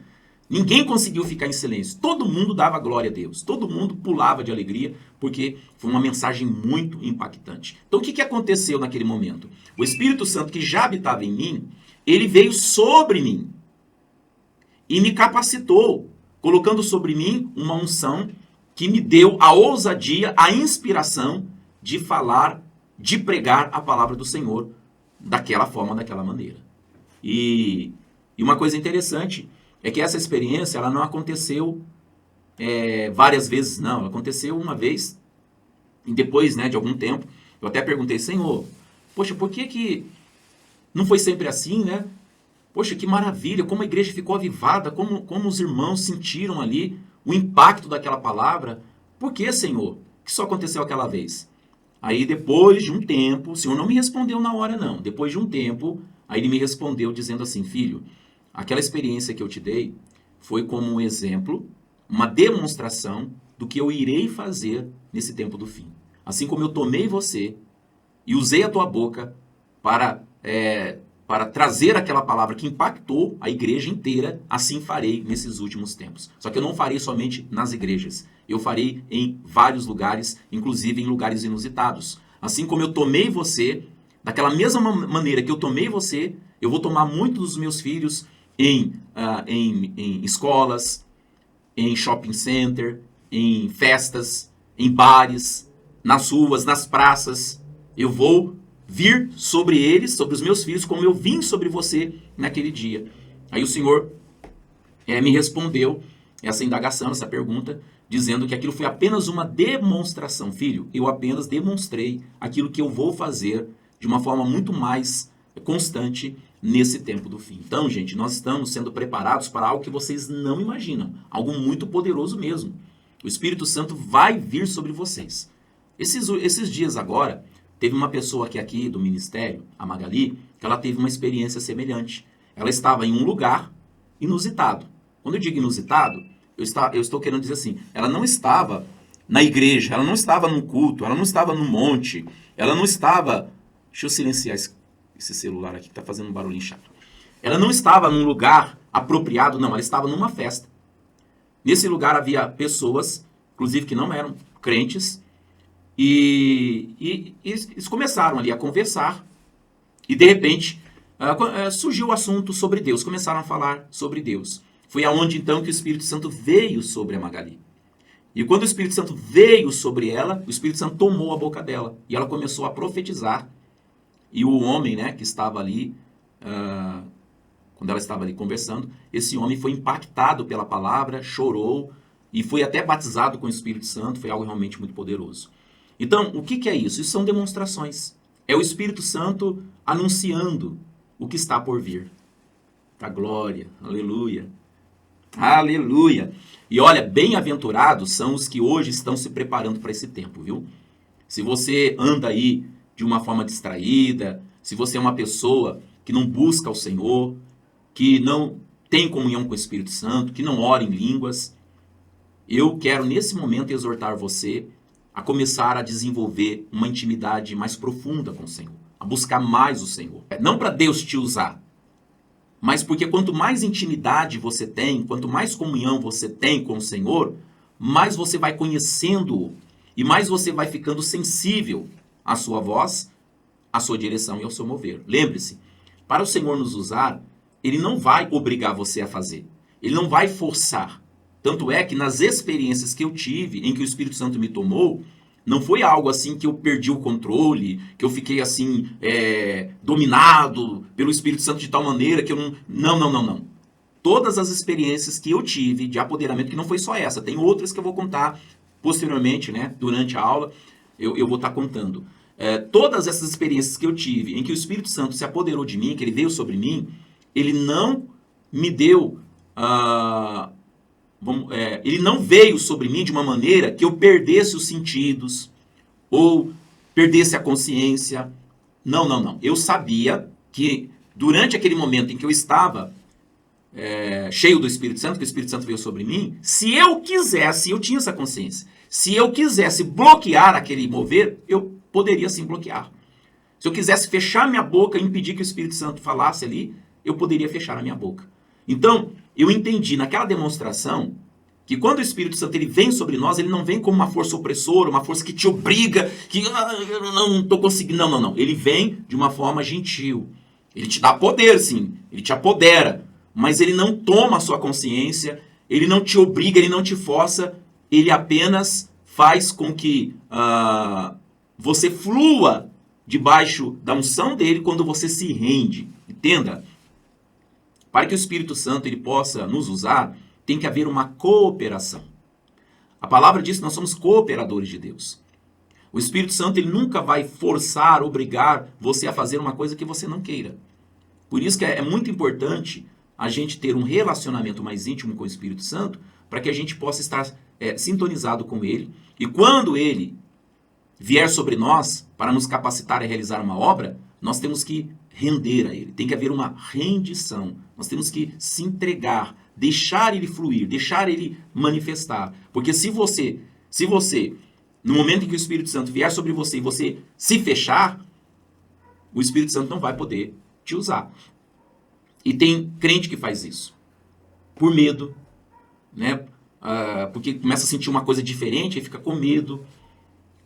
Ninguém conseguiu ficar em silêncio. Todo mundo dava glória a Deus. Todo mundo pulava de alegria, porque foi uma mensagem muito impactante. Então, o que aconteceu naquele momento? O Espírito Santo, que já habitava em mim, ele veio sobre mim e me capacitou, colocando sobre mim uma unção que me deu a ousadia, a inspiração de falar, de pregar a palavra do Senhor daquela forma, daquela maneira. E uma coisa interessante é que essa experiência ela não aconteceu várias vezes, não. Ela aconteceu uma vez e depois, né, de algum tempo, eu até perguntei, Senhor, poxa, por que não foi sempre assim, né? Poxa, que maravilha, como a igreja ficou avivada, como os irmãos sentiram ali o impacto daquela palavra. Por que, Senhor, que só aconteceu aquela vez? Aí depois de um tempo, o Senhor não me respondeu na hora não, depois de um tempo, aí ele me respondeu dizendo assim, filho, aquela experiência que eu te dei foi como um exemplo, uma demonstração do que eu irei fazer nesse tempo do fim. Assim como eu tomei você e usei a tua boca para trazer aquela palavra que impactou a igreja inteira, assim farei nesses últimos tempos. Só que eu não farei somente nas igrejas. Eu farei em vários lugares, inclusive em lugares inusitados. Assim como eu tomei você, daquela mesma maneira que eu tomei você, eu vou tomar muitos dos meus filhos em escolas, em shopping center, em festas, em bares, nas ruas, nas praças. Eu vou vir sobre eles, sobre os meus filhos, como eu vim sobre você naquele dia. Aí o Senhor me respondeu essa indagação, essa pergunta, dizendo que aquilo foi apenas uma demonstração. Filho, eu apenas demonstrei aquilo que eu vou fazer de uma forma muito mais constante nesse tempo do fim. Então, gente, nós estamos sendo preparados para algo que vocês não imaginam, algo muito poderoso mesmo. O Espírito Santo vai vir sobre vocês. Esses dias agora, teve uma pessoa aqui do ministério, a Magali, que ela teve uma experiência semelhante. Ela estava em um lugar inusitado. Quando eu digo inusitado, eu estou querendo dizer assim, ela não estava na igreja, ela não estava num culto, ela não estava num monte, ela não estava... Deixa eu silenciar esse celular aqui que está fazendo um barulhinho chato. Ela não estava num lugar apropriado, não, ela estava numa festa. Nesse lugar havia pessoas, inclusive que não eram crentes, e eles começaram ali a conversar e de repente surgiu o assunto sobre Deus, começaram a falar sobre Deus. Foi aonde então que o Espírito Santo veio sobre a Magali. E quando o Espírito Santo veio sobre ela, o Espírito Santo tomou a boca dela e ela começou a profetizar. E o homem, né, que estava ali, quando ela estava ali conversando, esse homem foi impactado pela palavra, chorou e foi até batizado com o Espírito Santo, foi algo realmente muito poderoso. Então, o que é isso? Isso são demonstrações. É o Espírito Santo anunciando o que está por vir. A glória, aleluia. Aleluia. E olha, bem-aventurados são os que hoje estão se preparando para esse tempo, viu? Se você anda aí de uma forma distraída, se você é uma pessoa que não busca o Senhor, que não tem comunhão com o Espírito Santo, que não ora em línguas, eu quero nesse momento exortar você a começar a desenvolver uma intimidade mais profunda com o Senhor, a buscar mais o Senhor. Não para Deus te usar, mas porque quanto mais intimidade você tem, quanto mais comunhão você tem com o Senhor, mais você vai conhecendo-o e mais você vai ficando sensível à sua voz, à sua direção e ao seu mover. Lembre-se, para o Senhor nos usar, Ele não vai obrigar você a fazer. Ele não vai forçar. Tanto é que nas experiências que eu tive, em que o Espírito Santo me tomou, não foi algo assim que eu perdi o controle, que eu fiquei assim, dominado pelo Espírito Santo de tal maneira que eu não... Não. Todas as experiências que eu tive de apoderamento, que não foi só essa, tem outras que eu vou contar posteriormente, né, durante a aula, eu vou estar contando. Todas essas experiências que eu tive, em que o Espírito Santo se apoderou de mim, que ele veio sobre mim, ele não me deu... ele não veio sobre mim de uma maneira que eu perdesse os sentidos ou perdesse a consciência. Não. Eu sabia que durante aquele momento em que eu estava cheio do Espírito Santo, que o Espírito Santo veio sobre mim, se eu quisesse, eu tinha essa consciência, se eu quisesse bloquear aquele mover, eu poderia sim bloquear. Se eu quisesse fechar minha boca e impedir que o Espírito Santo falasse ali, eu poderia fechar a minha boca. Então, eu entendi naquela demonstração que quando o Espírito Santo ele vem sobre nós, ele não vem como uma força opressora, uma força que te obriga, que eu não estou conseguindo. Não, não, não. Ele vem de uma forma gentil. Ele te dá poder, sim. Ele te apodera. Mas ele não toma a sua consciência, ele não te obriga, ele não te força. Ele apenas faz com que você flua debaixo da unção dele quando você se rende. Entenda? Para que o Espírito Santo ele possa nos usar, tem que haver uma cooperação. A palavra diz que nós somos cooperadores de Deus. O Espírito Santo ele nunca vai forçar, obrigar você a fazer uma coisa que você não queira. Por isso que é muito importante a gente ter um relacionamento mais íntimo com o Espírito Santo, para que a gente possa estar sintonizado com ele. E quando ele vier sobre nós para nos capacitar a realizar uma obra, nós temos que render a ele. Tem que haver uma rendição. Nós temos que se entregar, deixar ele fluir, deixar ele manifestar. Porque se você, no momento em que o Espírito Santo vier sobre você e você se fechar, o Espírito Santo não vai poder te usar. E tem crente que faz isso. Por medo, né? Porque começa a sentir uma coisa diferente e fica com medo.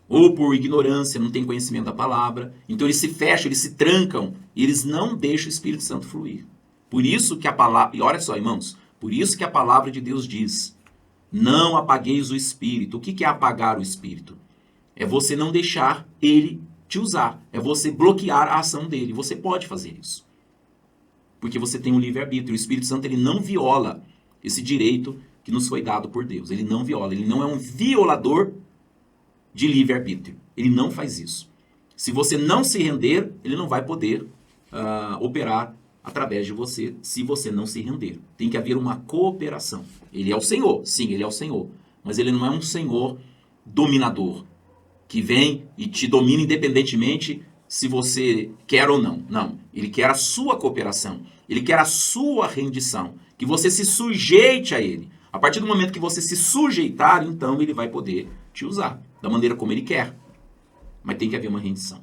Ou por ignorância, não tem conhecimento da palavra. Então eles se fecham, eles se trancam e eles não deixam o Espírito Santo fluir. Por isso que a palavra... E olha só, irmãos. Por isso que a palavra de Deus diz: não apagueis o Espírito. O que é apagar o Espírito? É você não deixar ele te usar. É você bloquear a ação dele. Você pode fazer isso. Porque você tem um livre-arbítrio. O Espírito Santo ele não viola esse direito que nos foi dado por Deus. Ele não viola. Ele não é um violador de livre-arbítrio. Ele não faz isso. Se você não se render, ele não vai poder operar através de você, se você não se render. Tem que haver uma cooperação. Ele é o Senhor, sim, ele é o Senhor. Mas ele não é um Senhor dominador, que vem e te domina independentemente se você quer ou não. Não, ele quer a sua cooperação. Ele quer a sua rendição. Que você se sujeite a ele. A partir do momento que você se sujeitar, então ele vai poder te usar da maneira como ele quer. Mas tem que haver uma rendição.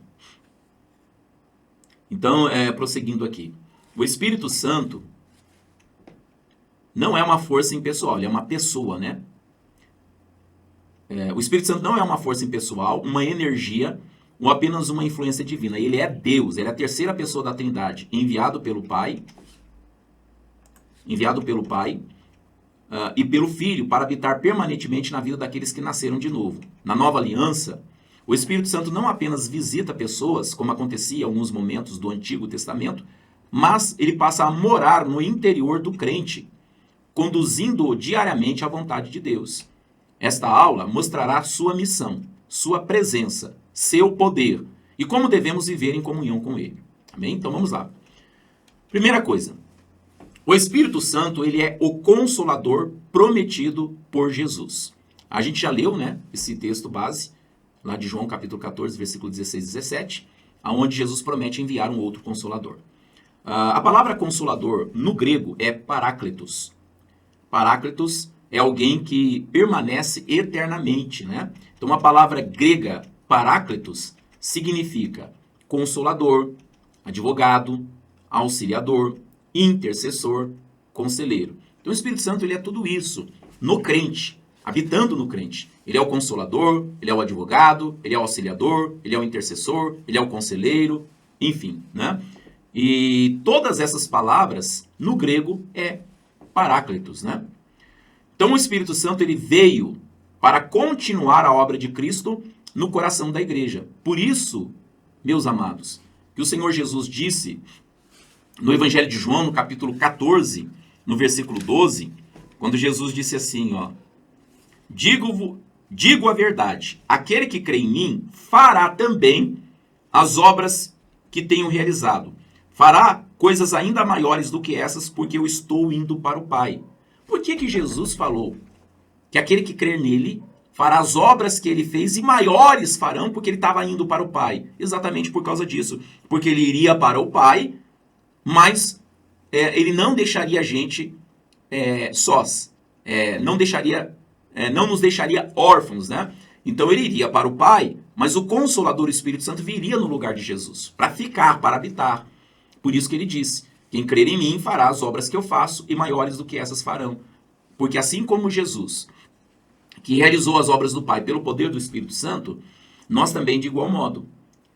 Então, prosseguindo aqui. O Espírito Santo não é uma força impessoal, ele é uma pessoa, né? O Espírito Santo não é uma força impessoal, uma energia ou apenas uma influência divina. Ele é Deus, ele é a terceira pessoa da Trindade, enviado pelo Pai e pelo Filho para habitar permanentemente na vida daqueles que nasceram de novo. Na nova aliança, o Espírito Santo não apenas visita pessoas, como acontecia em alguns momentos do Antigo Testamento, mas ele passa a morar no interior do crente, conduzindo-o diariamente à vontade de Deus. Esta aula mostrará sua missão, sua presença, seu poder e como devemos viver em comunhão com ele. Amém? Então vamos lá. Primeira coisa, o Espírito Santo ele é o Consolador prometido por Jesus. A gente já leu, né, esse texto base, lá de João capítulo 14, versículo 16 e 17, onde Jesus promete enviar um outro Consolador. A palavra Consolador no grego é Paráclitos. Paráclitos é alguém que permanece eternamente, né? Então a palavra grega Paráclitos significa Consolador, advogado, auxiliador, intercessor, conselheiro. Então o Espírito Santo ele é tudo isso no crente, habitando no crente. Ele é o Consolador, ele é o advogado, ele é o auxiliador, ele é o intercessor, ele é o conselheiro, enfim, né? E todas essas palavras no grego é Paráclitos, né? Então o Espírito Santo ele veio para continuar a obra de Cristo no coração da igreja. Por isso, meus amados, que o Senhor Jesus disse no Evangelho de João, no capítulo 14, no versículo 12, quando Jesus disse assim, ó: Digo a verdade, aquele que crê em mim fará também as obras que tenho realizado. Fará coisas ainda maiores do que essas, porque eu estou indo para o Pai. Por que Jesus falou que aquele que crer nele fará as obras que ele fez e maiores farão, porque ele estava indo para o Pai? Exatamente por causa disso. Porque ele iria para o Pai, mas ele não deixaria a gente sós. Não nos deixaria órfãos, né? Então ele iria para o Pai, mas o Consolador, o Espírito Santo, viria no lugar de Jesus, para ficar, para habitar. Por isso que ele disse, quem crer em mim fará as obras que eu faço e maiores do que essas farão. Porque assim como Jesus, que realizou as obras do Pai pelo poder do Espírito Santo, nós também, de igual modo,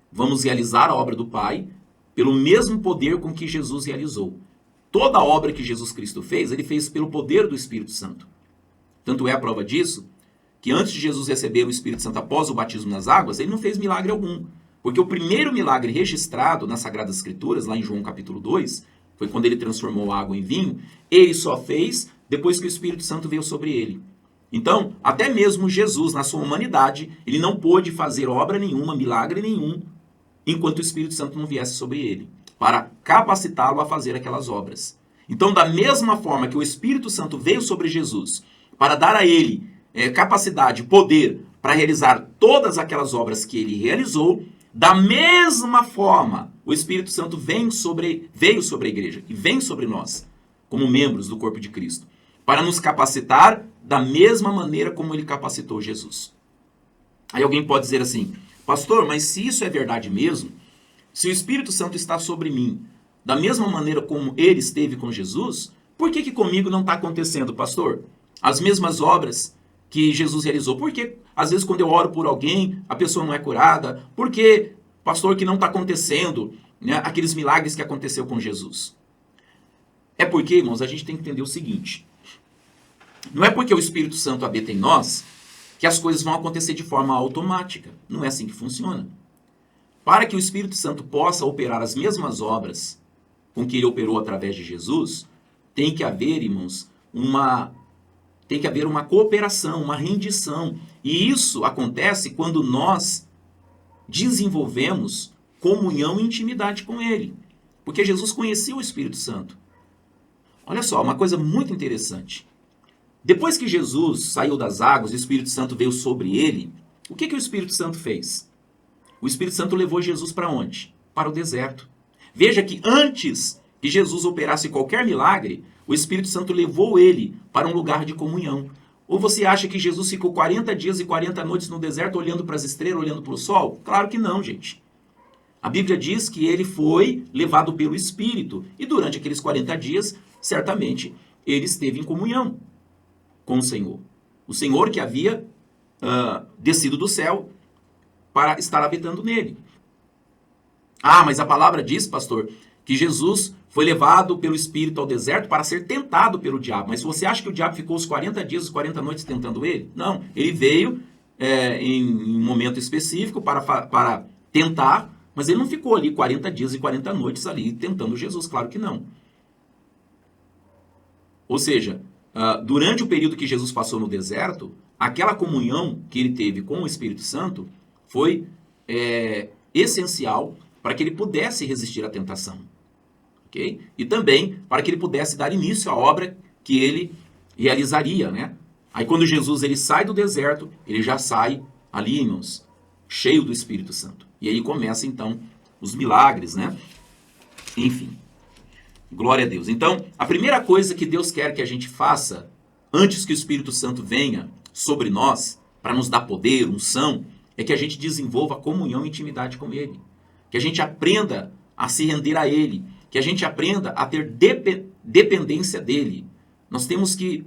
vamos realizar a obra do Pai pelo mesmo poder com que Jesus realizou. Toda a obra que Jesus Cristo fez, ele fez pelo poder do Espírito Santo. Tanto é a prova disso, que antes de Jesus receber o Espírito Santo após o batismo nas águas, ele não fez milagre algum. Porque o primeiro milagre registrado nas Sagradas Escrituras, lá em João capítulo 2, foi quando ele transformou a água em vinho, ele só fez depois que o Espírito Santo veio sobre ele. Então, até mesmo Jesus, na sua humanidade, ele não pôde fazer obra nenhuma, milagre nenhum, enquanto o Espírito Santo não viesse sobre ele, para capacitá-lo a fazer aquelas obras. Então, da mesma forma que o Espírito Santo veio sobre Jesus, para dar a ele capacidade, poder, para realizar todas aquelas obras que ele realizou, da mesma forma, o Espírito Santo veio sobre a igreja e vem sobre nós, como membros do corpo de Cristo, para nos capacitar da mesma maneira como ele capacitou Jesus. Aí alguém pode dizer assim, pastor, mas se isso é verdade mesmo, se o Espírito Santo está sobre mim, da mesma maneira como ele esteve com Jesus, por que comigo não está acontecendo, pastor? As mesmas obras que Jesus realizou. Por que, às vezes, quando eu oro por alguém, a pessoa não é curada? Por que, pastor, que não está acontecendo, né, aqueles milagres que aconteceu com Jesus? É porque, irmãos, a gente tem que entender o seguinte. Não é porque o Espírito Santo habita em nós que as coisas vão acontecer de forma automática. Não é assim que funciona. Para que o Espírito Santo possa operar as mesmas obras com que ele operou através de Jesus, tem que haver, irmãos, uma cooperação, uma rendição. E isso acontece quando nós desenvolvemos comunhão e intimidade com ele. Porque Jesus conhecia o Espírito Santo. Olha só, uma coisa muito interessante. Depois que Jesus saiu das águas e o Espírito Santo veio sobre ele, o que o Espírito Santo fez? O Espírito Santo levou Jesus para onde? Para o deserto. Veja que antes que Jesus operasse qualquer milagre, o Espírito Santo levou ele para um lugar de comunhão. Ou você acha que Jesus ficou 40 dias e 40 noites no deserto olhando para as estrelas, olhando para o sol? Claro que não, gente. A Bíblia diz que ele foi levado pelo Espírito. E durante aqueles 40 dias, certamente, ele esteve em comunhão com o Senhor. O Senhor que havia descido do céu para estar habitando nele. Ah, mas a palavra diz, pastor, que Jesus foi levado pelo Espírito ao deserto para ser tentado pelo diabo. Mas você acha que o diabo ficou os 40 dias, os 40 noites tentando ele? Não, ele veio em um momento específico para tentar, mas ele não ficou ali 40 dias e 40 noites ali tentando Jesus, claro que não. Ou seja, durante o período que Jesus passou no deserto, aquela comunhão que ele teve com o Espírito Santo foi essencial para que ele pudesse resistir à tentação. Okay? E também para que ele pudesse dar início à obra que ele realizaria, né? Aí quando Jesus ele sai do deserto, ele já sai ali, irmãos, cheio do Espírito Santo. E aí começa então os milagres, né? Enfim, glória a Deus. Então, a primeira coisa que Deus quer que a gente faça antes que o Espírito Santo venha sobre nós, para nos dar poder, unção, é que a gente desenvolva comunhão e intimidade com Ele. Que a gente aprenda a se render a Ele. Que a gente aprenda a ter dependência dEle. Nós temos que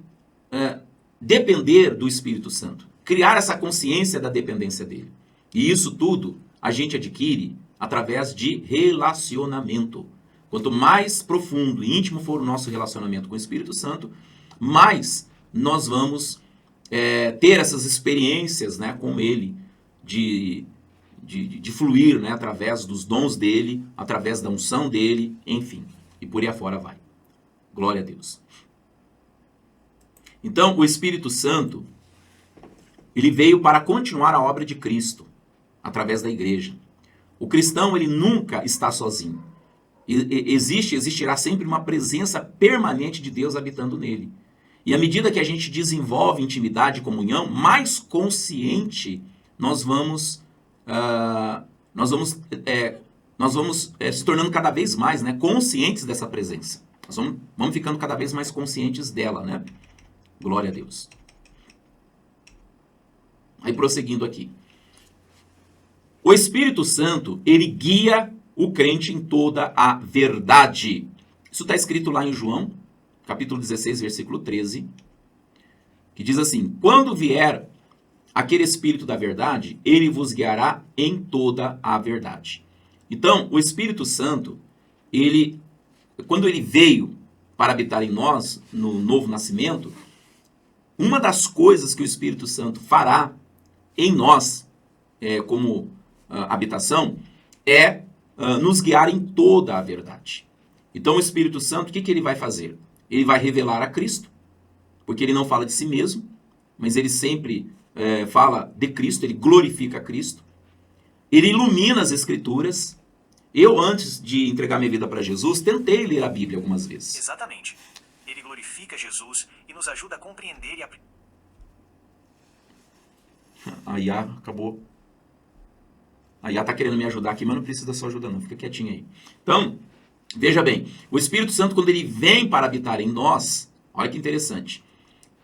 depender do Espírito Santo. Criar essa consciência da dependência dEle. E isso tudo a gente adquire através de relacionamento. Quanto mais profundo e íntimo for o nosso relacionamento com o Espírito Santo, mais nós vamos ter essas experiências, né, com Ele, de fluir, né, através dos dons dEle, através da unção dEle, enfim, e por aí afora vai. Glória a Deus. Então, o Espírito Santo, ele veio para continuar a obra de Cristo, através da igreja. O cristão, ele nunca está sozinho. Existirá sempre uma presença permanente de Deus habitando nele. E à medida que a gente desenvolve intimidade e comunhão, mais consciente nós vamos se tornando cada vez mais, né, conscientes dessa presença. Nós vamos ficando cada vez mais conscientes dela, né? Glória a Deus. Aí prosseguindo aqui. O Espírito Santo, ele guia o crente em toda a verdade. Isso está escrito lá em João, capítulo 16, versículo 13, que diz assim: quando vier aquele Espírito da verdade, ele vos guiará em toda a verdade. Então, o Espírito Santo, ele, quando ele veio para habitar em nós, no novo nascimento, uma das coisas que o Espírito Santo fará em nós, como habitação, é nos guiar em toda a verdade. Então, o Espírito Santo, o que ele vai fazer? Ele vai revelar a Cristo, porque ele não fala de si mesmo, mas ele sempre fala de Cristo, ele glorifica Cristo. Ele ilumina as Escrituras. Eu, antes de entregar minha vida para Jesus, tentei ler a Bíblia algumas vezes. Exatamente. Ele glorifica Jesus e nos ajuda a compreender e a... A Iá acabou. A Iá está querendo me ajudar aqui, mas não precisa da sua ajuda não, fica quietinho aí. Então, veja bem, o Espírito Santo, quando ele vem para habitar em nós, olha que interessante,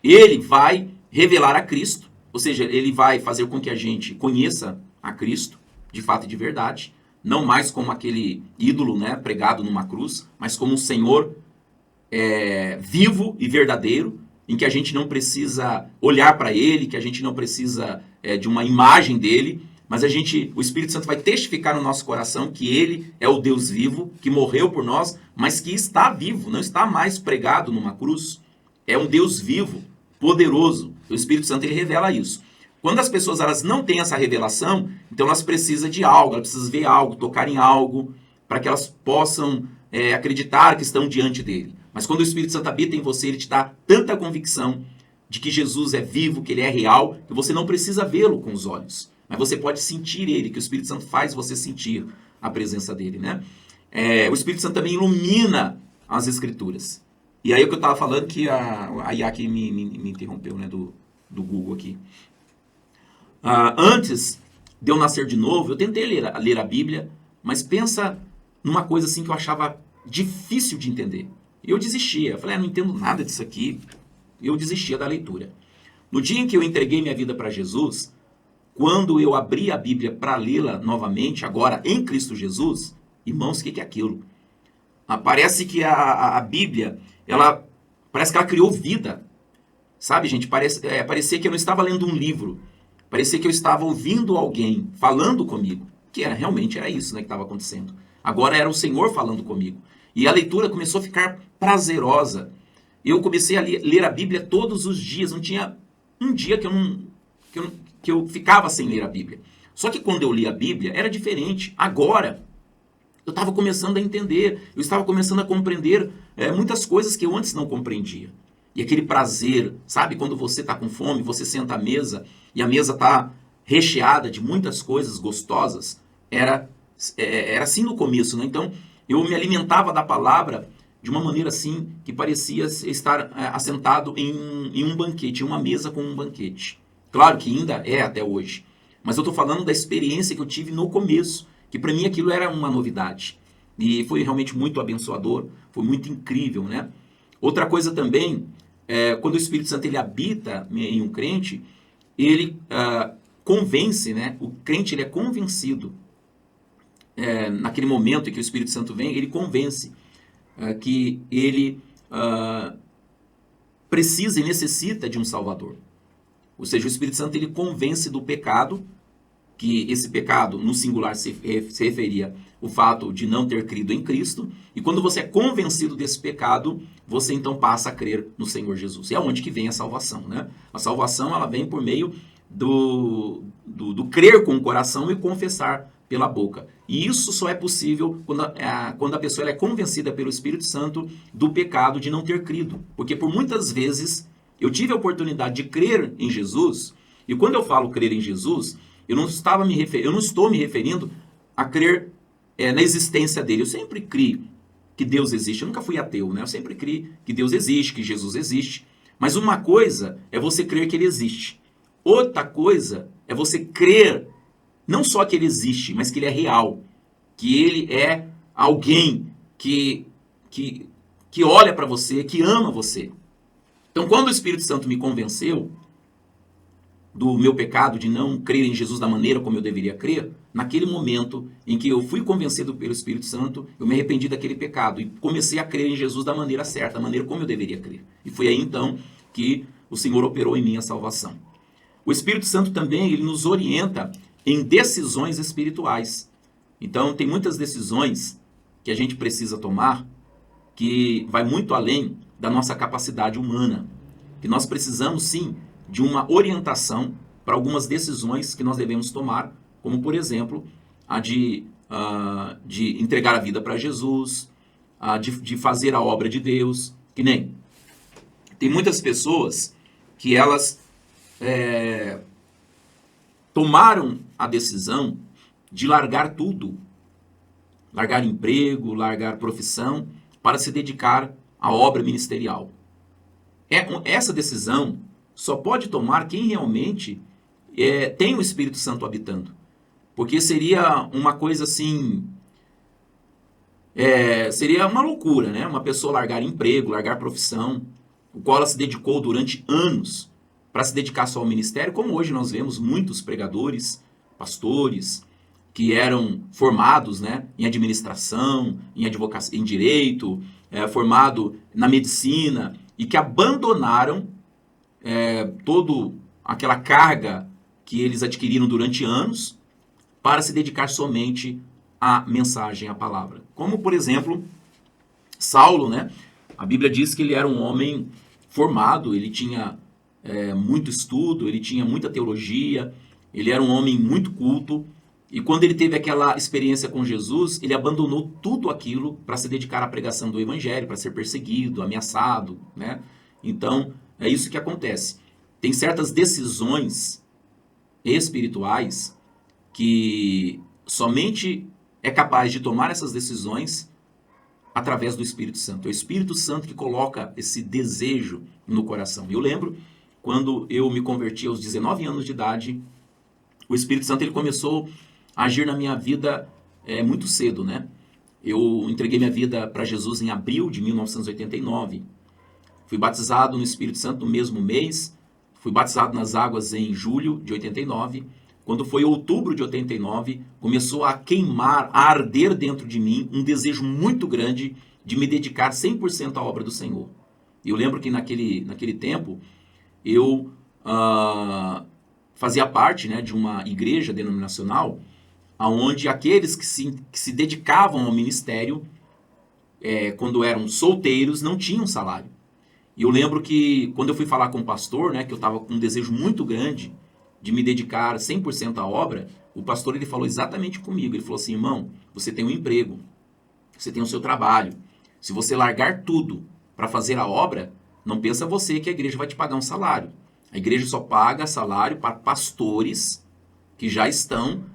ele vai revelar a Cristo, ou seja, ele vai fazer com que a gente conheça a Cristo, de fato e de verdade, não mais como aquele ídolo, né, pregado numa cruz, mas como um Senhor vivo e verdadeiro, em que a gente não precisa olhar para ele, que a gente não precisa de uma imagem dele, mas o Espírito Santo vai testificar no nosso coração que ele é o Deus vivo, que morreu por nós, mas que está vivo, não está mais pregado numa cruz. É um Deus vivo, poderoso. O Espírito Santo, ele revela isso. Quando as pessoas elas não têm essa revelação, então elas precisam de algo, elas precisam ver algo, tocar em algo, para que elas possam acreditar que estão diante dele. Mas quando o Espírito Santo habita em você, ele te dá tanta convicção de que Jesus é vivo, que ele é real, que você não precisa vê-lo com os olhos. Mas você pode sentir ele, que o Espírito Santo faz você sentir a presença dele, né? O Espírito Santo também ilumina as Escrituras. E aí o que eu estava falando, que a Yaki me interrompeu, né, do Google aqui. Antes de eu nascer de novo, eu tentei ler a Bíblia, mas pensa numa coisa assim que eu achava difícil de entender. E eu desistia. Eu falei, não entendo nada disso aqui. Eu desistia da leitura. No dia em que eu entreguei minha vida para Jesus, quando eu abri a Bíblia para lê-la novamente, agora em Cristo Jesus, irmãos, o que é aquilo? Parece que a Bíblia, parece que ela criou vida. Sabe, gente? Parecia que eu não estava lendo um livro. Parecia que eu estava ouvindo alguém falando comigo. Que realmente era isso, né, que estava acontecendo. Agora era o Senhor falando comigo. E a leitura começou a ficar prazerosa. Eu comecei a ler a Bíblia todos os dias. Não tinha um dia que eu ficava sem ler a Bíblia. Só que quando eu li a Bíblia, era diferente. Agora, eu estava começando a entender. Eu estava começando a compreender muitas coisas que eu antes não compreendia. E aquele prazer, sabe? Quando você está com fome, você senta à mesa e a mesa está recheada de muitas coisas gostosas. Era assim no começo, né? Então, eu me alimentava da palavra de uma maneira assim que parecia estar assentado em um banquete, em uma mesa com um banquete. Claro que ainda é até hoje. Mas eu estou falando da experiência que eu tive no começo, que para mim aquilo era uma novidade. E foi realmente muito abençoador, foi muito incrível, né? Outra coisa também, quando o Espírito Santo ele habita em um crente, ele convence, né? O crente ele é convencido. Naquele momento em que o Espírito Santo vem, ele convence que ele precisa e necessita de um Salvador. Ou seja, o Espírito Santo ele convence do pecado, que esse pecado no singular se referia ao fato de não ter crido em Cristo, e quando você é convencido desse pecado, você então passa a crer no Senhor Jesus. E é onde que vem a salvação, né? A salvação ela vem por meio do crer com o coração e confessar pela boca. E isso só é possível quando a pessoa é convencida pelo Espírito Santo do pecado de não ter crido. Porque por muitas vezes eu tive a oportunidade de crer em Jesus, e quando eu falo crer em Jesus, eu não estou me referindo a crer na existência dele. Eu sempre criei que Deus existe. Eu nunca fui ateu, né? Eu sempre criei que Deus existe, que Jesus existe. Mas uma coisa é você crer que ele existe. Outra coisa é você crer não só que ele existe, mas que ele é real. Que ele é alguém que olha para você, que ama você. Então, quando o Espírito Santo me convenceu, do meu pecado, de não crer em Jesus da maneira como eu deveria crer, naquele momento em que eu fui convencido pelo Espírito Santo, eu me arrependi daquele pecado e comecei a crer em Jesus da maneira certa, da maneira como eu deveria crer. E foi aí então que o Senhor operou em mim a salvação. O Espírito Santo também, ele nos orienta em decisões espirituais. Então, tem muitas decisões que a gente precisa tomar que vai muito além da nossa capacidade humana. Que nós precisamos, sim, de uma orientação para algumas decisões que nós devemos tomar, como, por exemplo, a de entregar a vida para Jesus, a de fazer a obra de Deus, que nem tem muitas pessoas que elas tomaram a decisão de largar tudo, largar emprego, largar profissão, para se dedicar à obra ministerial. Essa decisão só pode tomar quem realmente tem o Espírito Santo habitando. Porque seria uma coisa assim, seria uma loucura, né? Uma pessoa largar emprego, largar profissão, o qual ela se dedicou durante anos para se dedicar só ao ministério, como hoje nós vemos muitos pregadores, pastores, que eram formados, né, em administração, em advocacia, em direito, formado na medicina, e que abandonaram toda aquela carga que eles adquiriram durante anos para se dedicar somente à mensagem, à palavra. Como, por exemplo, Saulo, né? A Bíblia diz que ele era um homem formado, ele tinha muito estudo, ele tinha muita teologia, ele era um homem muito culto, e quando ele teve aquela experiência com Jesus, ele abandonou tudo aquilo para se dedicar à pregação do evangelho, para ser perseguido, ameaçado, né? Então, é isso que acontece. Tem certas decisões espirituais que somente é capaz de tomar essas decisões através do Espírito Santo. É o Espírito Santo que coloca esse desejo no coração. Eu lembro quando eu me converti aos 19 anos de idade, o Espírito Santo ele começou a agir na minha vida muito cedo, né? Eu entreguei minha vida para Jesus em abril de 1989. Fui batizado no Espírito Santo no mesmo mês. Fui batizado nas águas em julho de 89. Quando foi outubro de 89, começou a queimar, a arder dentro de mim um desejo muito grande de me dedicar 100% à obra do Senhor. Eu lembro que naquele tempo eu fazia parte, né, de uma igreja denominacional onde aqueles que se dedicavam ao ministério, quando eram solteiros, não tinham salário. E eu lembro que quando eu fui falar com o pastor, né, que eu estava com um desejo muito grande de me dedicar 100% à obra, o pastor ele falou exatamente comigo. Ele falou assim: irmão, você tem um emprego, você tem o seu trabalho. Se você largar tudo para fazer a obra, não pensa você que a igreja vai te pagar um salário. A igreja só paga salário para pastores que já estão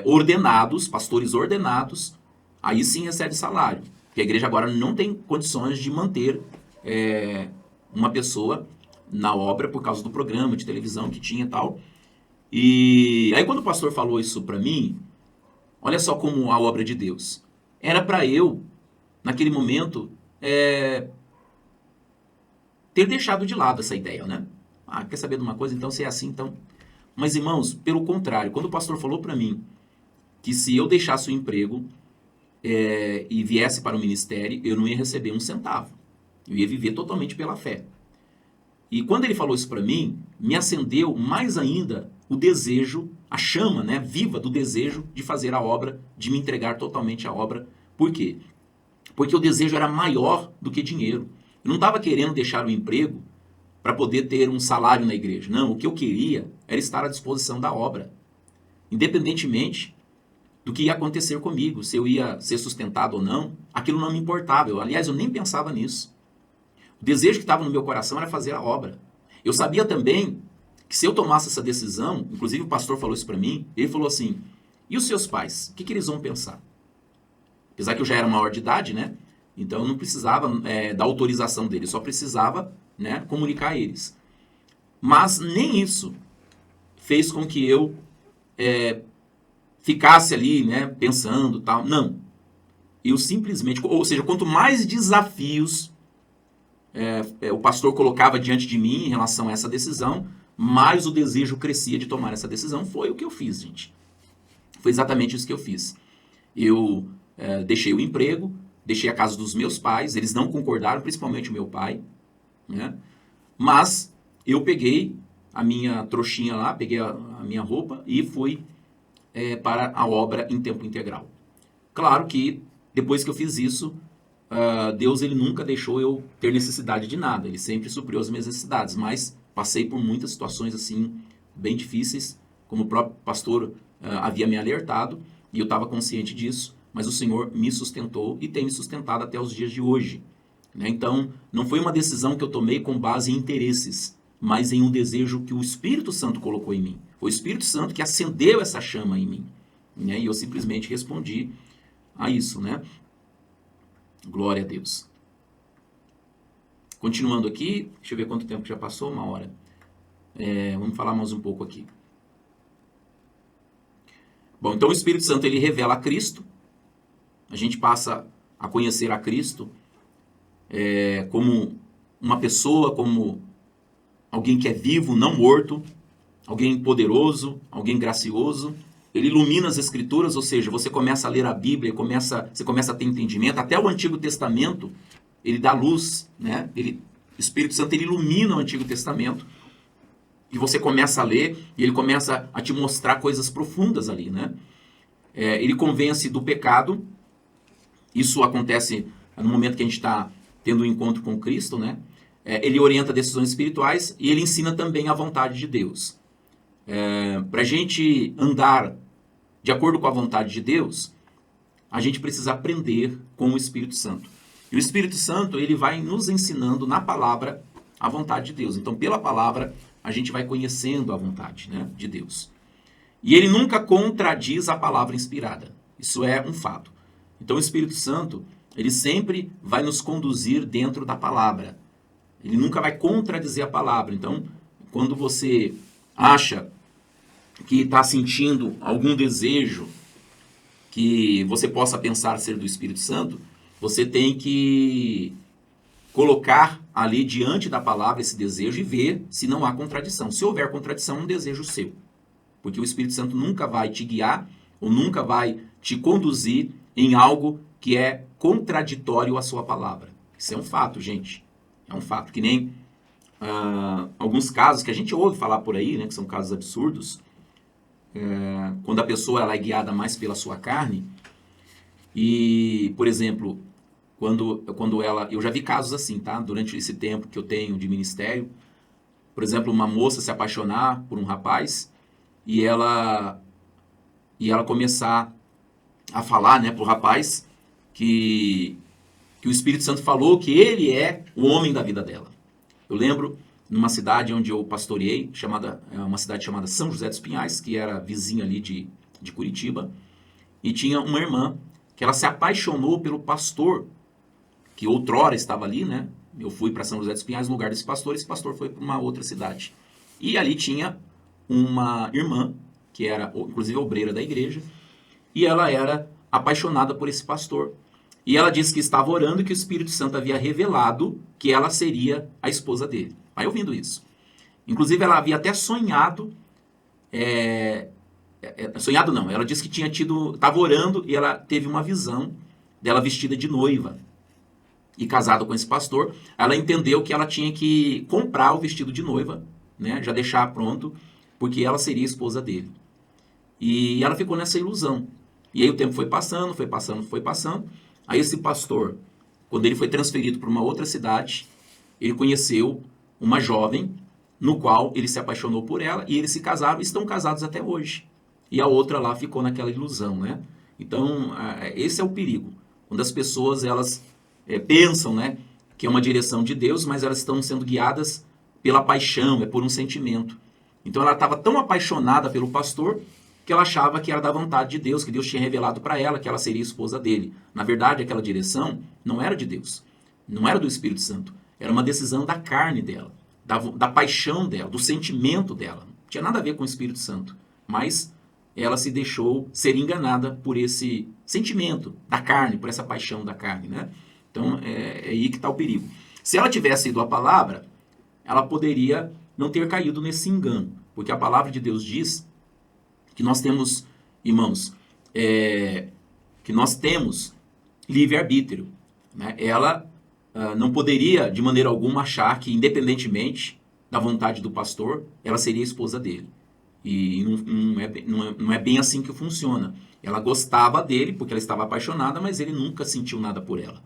ordenados, pastores ordenados, aí sim recebe salário. Porque a igreja agora não tem condições de manter uma pessoa na obra por causa do programa de televisão que tinha e tal. E aí quando o pastor falou isso para mim, olha só como a obra de Deus. Era para eu, naquele momento, ter deixado de lado essa ideia, né? Quer saber de uma coisa? Então, se é assim, então... Mas, irmãos, pelo contrário, quando o pastor falou para mim que se eu deixasse o emprego e viesse para o ministério, eu não ia receber um centavo. Eu ia viver totalmente pela fé. E quando ele falou isso para mim, me acendeu mais ainda o desejo, a chama, né, viva do desejo de fazer a obra, de me entregar totalmente à obra. Por quê? Porque o desejo era maior do que dinheiro. Eu não estava querendo deixar o emprego para poder ter um salário na igreja. Não, o que eu queria era estar à disposição da obra. Independentemente do que ia acontecer comigo, se eu ia ser sustentado ou não, aquilo não me importava. Aliás, eu nem pensava nisso. O desejo que estava no meu coração era fazer a obra. Eu sabia também que se eu tomasse essa decisão, inclusive o pastor falou isso para mim, ele falou assim: e os seus pais? O que eles vão pensar? Apesar que eu já era maior de idade, né? Então eu não precisava da autorização deles, só precisava, né, comunicar a eles. Mas nem isso fez com que eu ficasse ali, né, pensando tal. Não. Eu simplesmente, ou seja, quanto mais desafios o pastor colocava diante de mim em relação a essa decisão, mais o desejo crescia de tomar essa decisão. Foi o que eu fiz, gente. Foi exatamente isso que eu fiz. Eu deixei o emprego, deixei a casa dos meus pais, eles não concordaram, principalmente o meu pai, né? Mas eu peguei a minha trouxinha lá, peguei a minha roupa e fui para a obra em tempo integral. Claro que depois que eu fiz isso, Deus ele nunca deixou eu ter necessidade de nada, ele sempre supriu as minhas necessidades, mas passei por muitas situações assim bem difíceis, como o próprio pastor havia me alertado, e eu estava consciente disso, mas o Senhor me sustentou e tem me sustentado até os dias de hoje. Né? Então, não foi uma decisão que eu tomei com base em interesses, mas em um desejo que o Espírito Santo colocou em mim. Foi o Espírito Santo que acendeu essa chama em mim. Né? E eu simplesmente respondi a isso, né? Glória a Deus. Continuando aqui, deixa eu ver quanto tempo já passou, 1 hora. Vamos falar mais um pouco aqui. Bom, então o Espírito Santo ele revela a Cristo. A gente passa a conhecer a Cristo como uma pessoa, como alguém que é vivo, não morto, alguém poderoso, alguém gracioso. Ele ilumina as Escrituras, ou seja, você começa a ler a Bíblia, você começa a ter entendimento. Até o Antigo Testamento, ele dá luz, né? O Espírito Santo ele ilumina o Antigo Testamento. E você começa a ler e ele começa a te mostrar coisas profundas ali, né? Ele convence do pecado. Isso acontece no momento que a gente está tendo um encontro com Cristo, né? Ele orienta decisões espirituais e ele ensina também a vontade de Deus. Para a gente andar de acordo com a vontade de Deus, a gente precisa aprender com o Espírito Santo. E o Espírito Santo ele vai nos ensinando na palavra a vontade de Deus. Então, pela palavra, a gente vai conhecendo a vontade, né, de Deus. E ele nunca contradiz a palavra inspirada. Isso é um fato. Então, o Espírito Santo, ele sempre vai nos conduzir dentro da palavra. Ele nunca vai contradizer a palavra. Então, quando você acha que está sentindo algum desejo que você possa pensar ser do Espírito Santo, você tem que colocar ali diante da palavra esse desejo e ver se não há contradição. Se houver contradição, é um desejo seu. Porque o Espírito Santo nunca vai te guiar ou nunca vai te conduzir em algo que é contraditório à sua palavra. Isso é um fato, gente. É um fato. Que nem alguns casos que a gente ouve falar por aí, né, que são casos absurdos, quando a pessoa ela é guiada mais pela sua carne. E, por exemplo, quando ela... Eu já vi casos assim, tá? Durante esse tempo que eu tenho de ministério. Por exemplo, uma moça se apaixonar por um rapaz e ela começar a falar, né, pro rapaz que o Espírito Santo falou que ele é o homem da vida dela. Eu lembro numa cidade onde eu pastoreei, uma cidade chamada São José dos Pinhais, que era vizinha ali de Curitiba, e tinha uma irmã que ela se apaixonou pelo pastor, que outrora estava ali, né? Eu fui para São José dos Pinhais no lugar desse pastor, esse pastor foi para uma outra cidade. E ali tinha uma irmã, que era inclusive obreira da igreja, e ela era apaixonada por esse pastor. E ela disse que estava orando e que o Espírito Santo havia revelado que ela seria a esposa dele. Aí ouvindo isso. Inclusive ela havia até sonhado, sonhado não, ela disse que estava orando e ela teve uma visão dela vestida de noiva e casada com esse pastor. Ela entendeu que ela tinha que comprar o vestido de noiva, né, já deixar pronto, porque ela seria a esposa dele. E ela ficou nessa ilusão. E aí o tempo foi passando. Aí esse pastor, quando ele foi transferido para uma outra cidade, ele conheceu uma jovem, no qual ele se apaixonou por ela, e eles se casaram e estão casados até hoje. E a outra lá ficou naquela ilusão, né? Então, esse é o perigo. Quando as pessoas, elas pensam, né, que é uma direção de Deus, mas elas estão sendo guiadas pela paixão, por um sentimento. Então ela estava tão apaixonada pelo pastor que ela achava que era da vontade de Deus, que Deus tinha revelado para ela que ela seria esposa dele. Na verdade, aquela direção não era de Deus, não era do Espírito Santo. Era uma decisão da carne dela, da paixão dela, do sentimento dela. Não tinha nada a ver com o Espírito Santo. Mas ela se deixou ser enganada por esse sentimento da carne, por essa paixão da carne, né? Então, é aí que está o perigo. Se ela tivesse ido à palavra, ela poderia não ter caído nesse engano. Porque a palavra de Deus diz que nós temos, irmãos, que nós temos livre-arbítrio. Né? Ela não poderia, de maneira alguma, achar que, independentemente da vontade do pastor, ela seria a esposa dele. E não é bem assim que funciona. Ela gostava dele porque ela estava apaixonada, mas ele nunca sentiu nada por ela.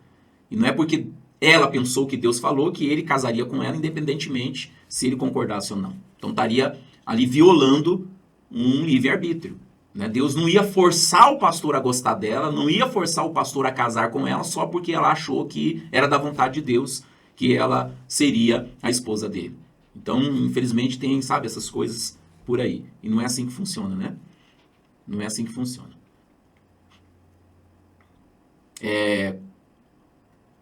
E não é porque ela pensou que Deus falou que ele casaria com ela, independentemente se ele concordasse ou não. Então estaria ali violando um livre-arbítrio. Né? Deus não ia forçar o pastor a gostar dela, não ia forçar o pastor a casar com ela só porque ela achou que era da vontade de Deus que ela seria a esposa dele. Então, infelizmente, tem, sabe, essas coisas por aí. E não é assim que funciona, né? Não é assim que funciona.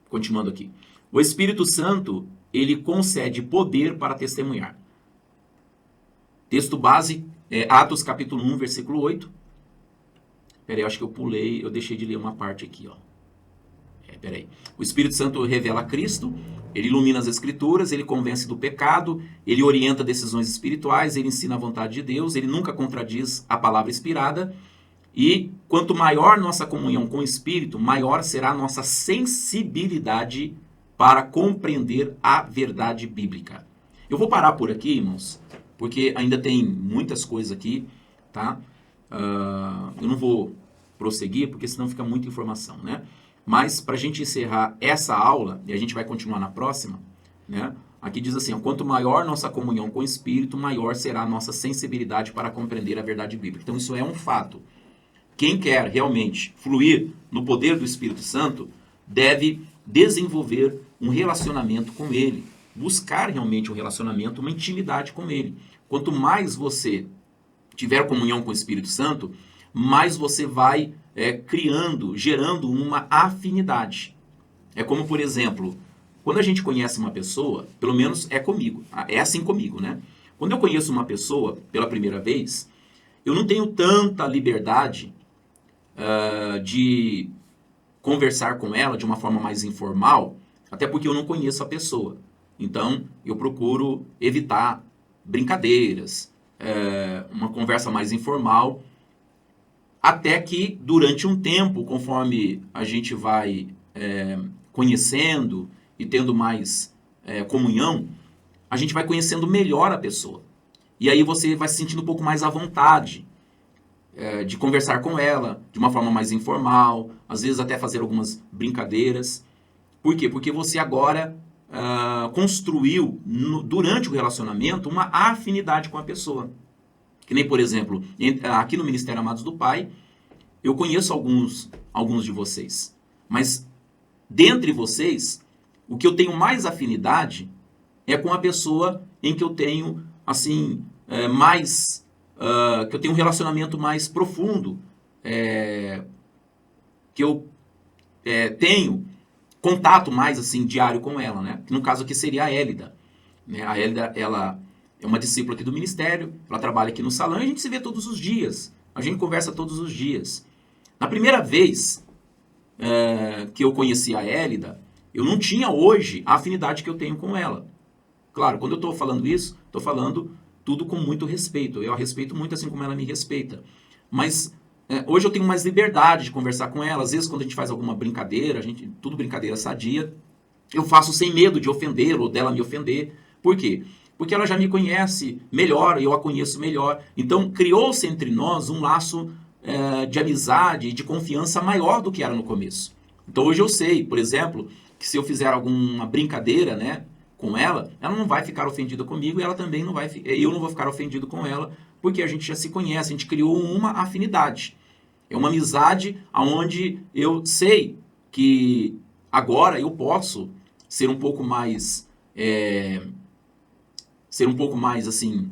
Continuando aqui. O Espírito Santo, ele concede poder para testemunhar. Texto base, Atos capítulo 1, versículo 8. Peraí, eu acho que eu deixei de ler uma parte aqui, ó. Peraí. O Espírito Santo revela Cristo, ele ilumina as Escrituras, ele convence do pecado, ele orienta decisões espirituais, ele ensina a vontade de Deus, ele nunca contradiz a palavra inspirada. E quanto maior nossa comunhão com o Espírito, maior será a nossa sensibilidade para compreender a verdade bíblica. Eu vou parar por aqui, irmãos, porque ainda tem muitas coisas aqui, tá? Eu não vou prosseguir, porque senão fica muita informação, né? Mas, para a gente encerrar essa aula, e a gente vai continuar na próxima, né? Aqui diz assim, ó, quanto maior nossa comunhão com o Espírito, maior será a nossa sensibilidade para compreender a verdade bíblica. Então, isso é um fato. Quem quer realmente fluir no poder do Espírito Santo, deve desenvolver um relacionamento com ele, buscar realmente um relacionamento, uma intimidade com ele. Quanto mais você tiver comunhão com o Espírito Santo, mais você vai gerando uma afinidade. É como, por exemplo, quando a gente conhece uma pessoa, pelo menos é assim comigo, né? Quando eu conheço uma pessoa pela primeira vez, eu não tenho tanta liberdade de conversar com ela de uma forma mais informal, até porque eu não conheço a pessoa. Então, eu procuro evitar brincadeiras, uma conversa mais informal, até que, durante um tempo, conforme a gente vai conhecendo e tendo mais comunhão, a gente vai conhecendo melhor a pessoa. E aí você vai se sentindo um pouco mais à vontade de conversar com ela de uma forma mais informal, às vezes até fazer algumas brincadeiras. Por quê? Porque você agora construiu, durante o relacionamento, uma afinidade com a pessoa. Que nem, por exemplo, aqui no Ministério Amados do Pai, eu conheço alguns de vocês. Mas, dentre vocês, o que eu tenho mais afinidade é com a pessoa em que eu tenho, assim, que eu tenho um relacionamento mais profundo, que eu tenho contato mais, assim, diário com ela, né? Que no caso aqui seria a Hélida. Né? A Hélida, ela é uma discípula aqui do ministério, ela trabalha aqui no salão e a gente se vê todos os dias. A gente conversa todos os dias. Na primeira vez que eu conheci a Hélida, eu não tinha hoje a afinidade que eu tenho com ela. Claro, quando eu estou falando isso, estou falando tudo com muito respeito. Eu a respeito muito assim como ela me respeita. Mas hoje eu tenho mais liberdade de conversar com ela. Às vezes, quando a gente faz alguma brincadeira, tudo brincadeira sadia, eu faço sem medo de ofendê-la ou dela me ofender. Por quê? Porque ela já me conhece melhor, eu a conheço melhor. Então, criou-se entre nós um laço de amizade e de confiança maior do que era no começo. Então, hoje eu sei, por exemplo, que se eu fizer alguma brincadeira, né, com ela não vai ficar ofendida comigo e ela também não vai, eu não vou ficar ofendido com ela, porque a gente já se conhece, a gente criou uma afinidade. É uma amizade onde eu sei que agora eu posso ser um pouco mais assim,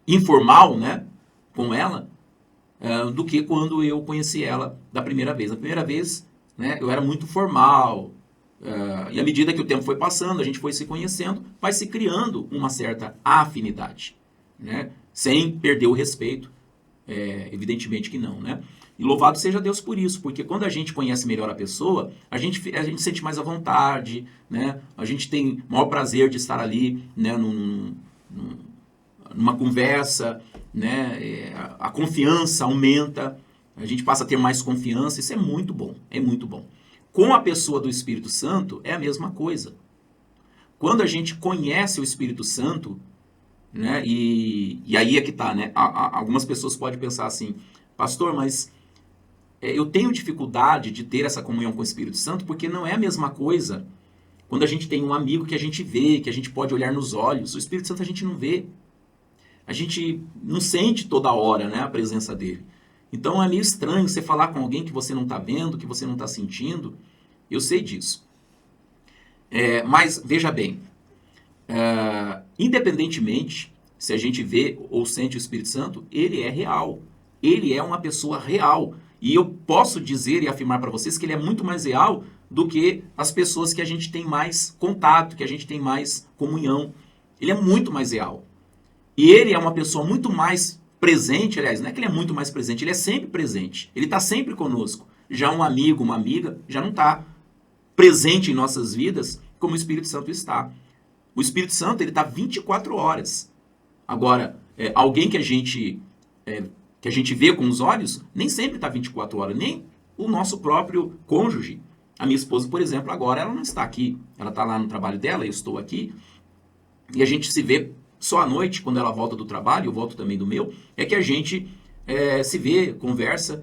informal, né, com ela, do que quando eu conheci ela da primeira vez. Na primeira vez, né, eu era muito formal, e à medida que o tempo foi passando, a gente foi se conhecendo, vai se criando uma certa afinidade, né, sem perder o respeito, evidentemente que não, né. E louvado seja Deus por isso, porque quando a gente conhece melhor a pessoa, a gente sente mais à vontade, né? A gente tem maior prazer de estar ali, né? Numa conversa, né? A confiança aumenta, a gente passa a ter mais confiança, isso é muito bom, é muito bom. Com a pessoa do Espírito Santo é a mesma coisa. Quando a gente conhece o Espírito Santo, né? E aí é que tá, né? Algumas pessoas podem pensar assim, pastor, mas eu tenho dificuldade de ter essa comunhão com o Espírito Santo porque não é a mesma coisa quando a gente tem um amigo que a gente vê, que a gente pode olhar nos olhos. O Espírito Santo a gente não vê. A gente não sente toda hora, né, a presença dele. Então é meio estranho você falar com alguém que você não está vendo, que você não está sentindo. Eu sei disso. Mas veja bem, independentemente se a gente vê ou sente o Espírito Santo, ele é real. Ele é uma pessoa real. E eu posso dizer e afirmar para vocês que ele é muito mais real do que as pessoas que a gente tem mais contato, que a gente tem mais comunhão. Ele é muito mais real. E ele é uma pessoa muito mais presente, aliás, não é que ele é muito mais presente, ele é sempre presente. Ele está sempre conosco. Já um amigo, uma amiga, já não está presente em nossas vidas como o Espírito Santo está. O Espírito Santo, ele está 24 horas. Agora, alguém que a gente vê com os olhos, nem sempre está 24 horas, nem o nosso próprio cônjuge. A minha esposa, por exemplo, agora ela não está aqui. Ela está lá no trabalho dela, eu estou aqui. E a gente se vê só à noite, quando ela volta do trabalho, eu volto também do meu, é que a gente se vê, conversa.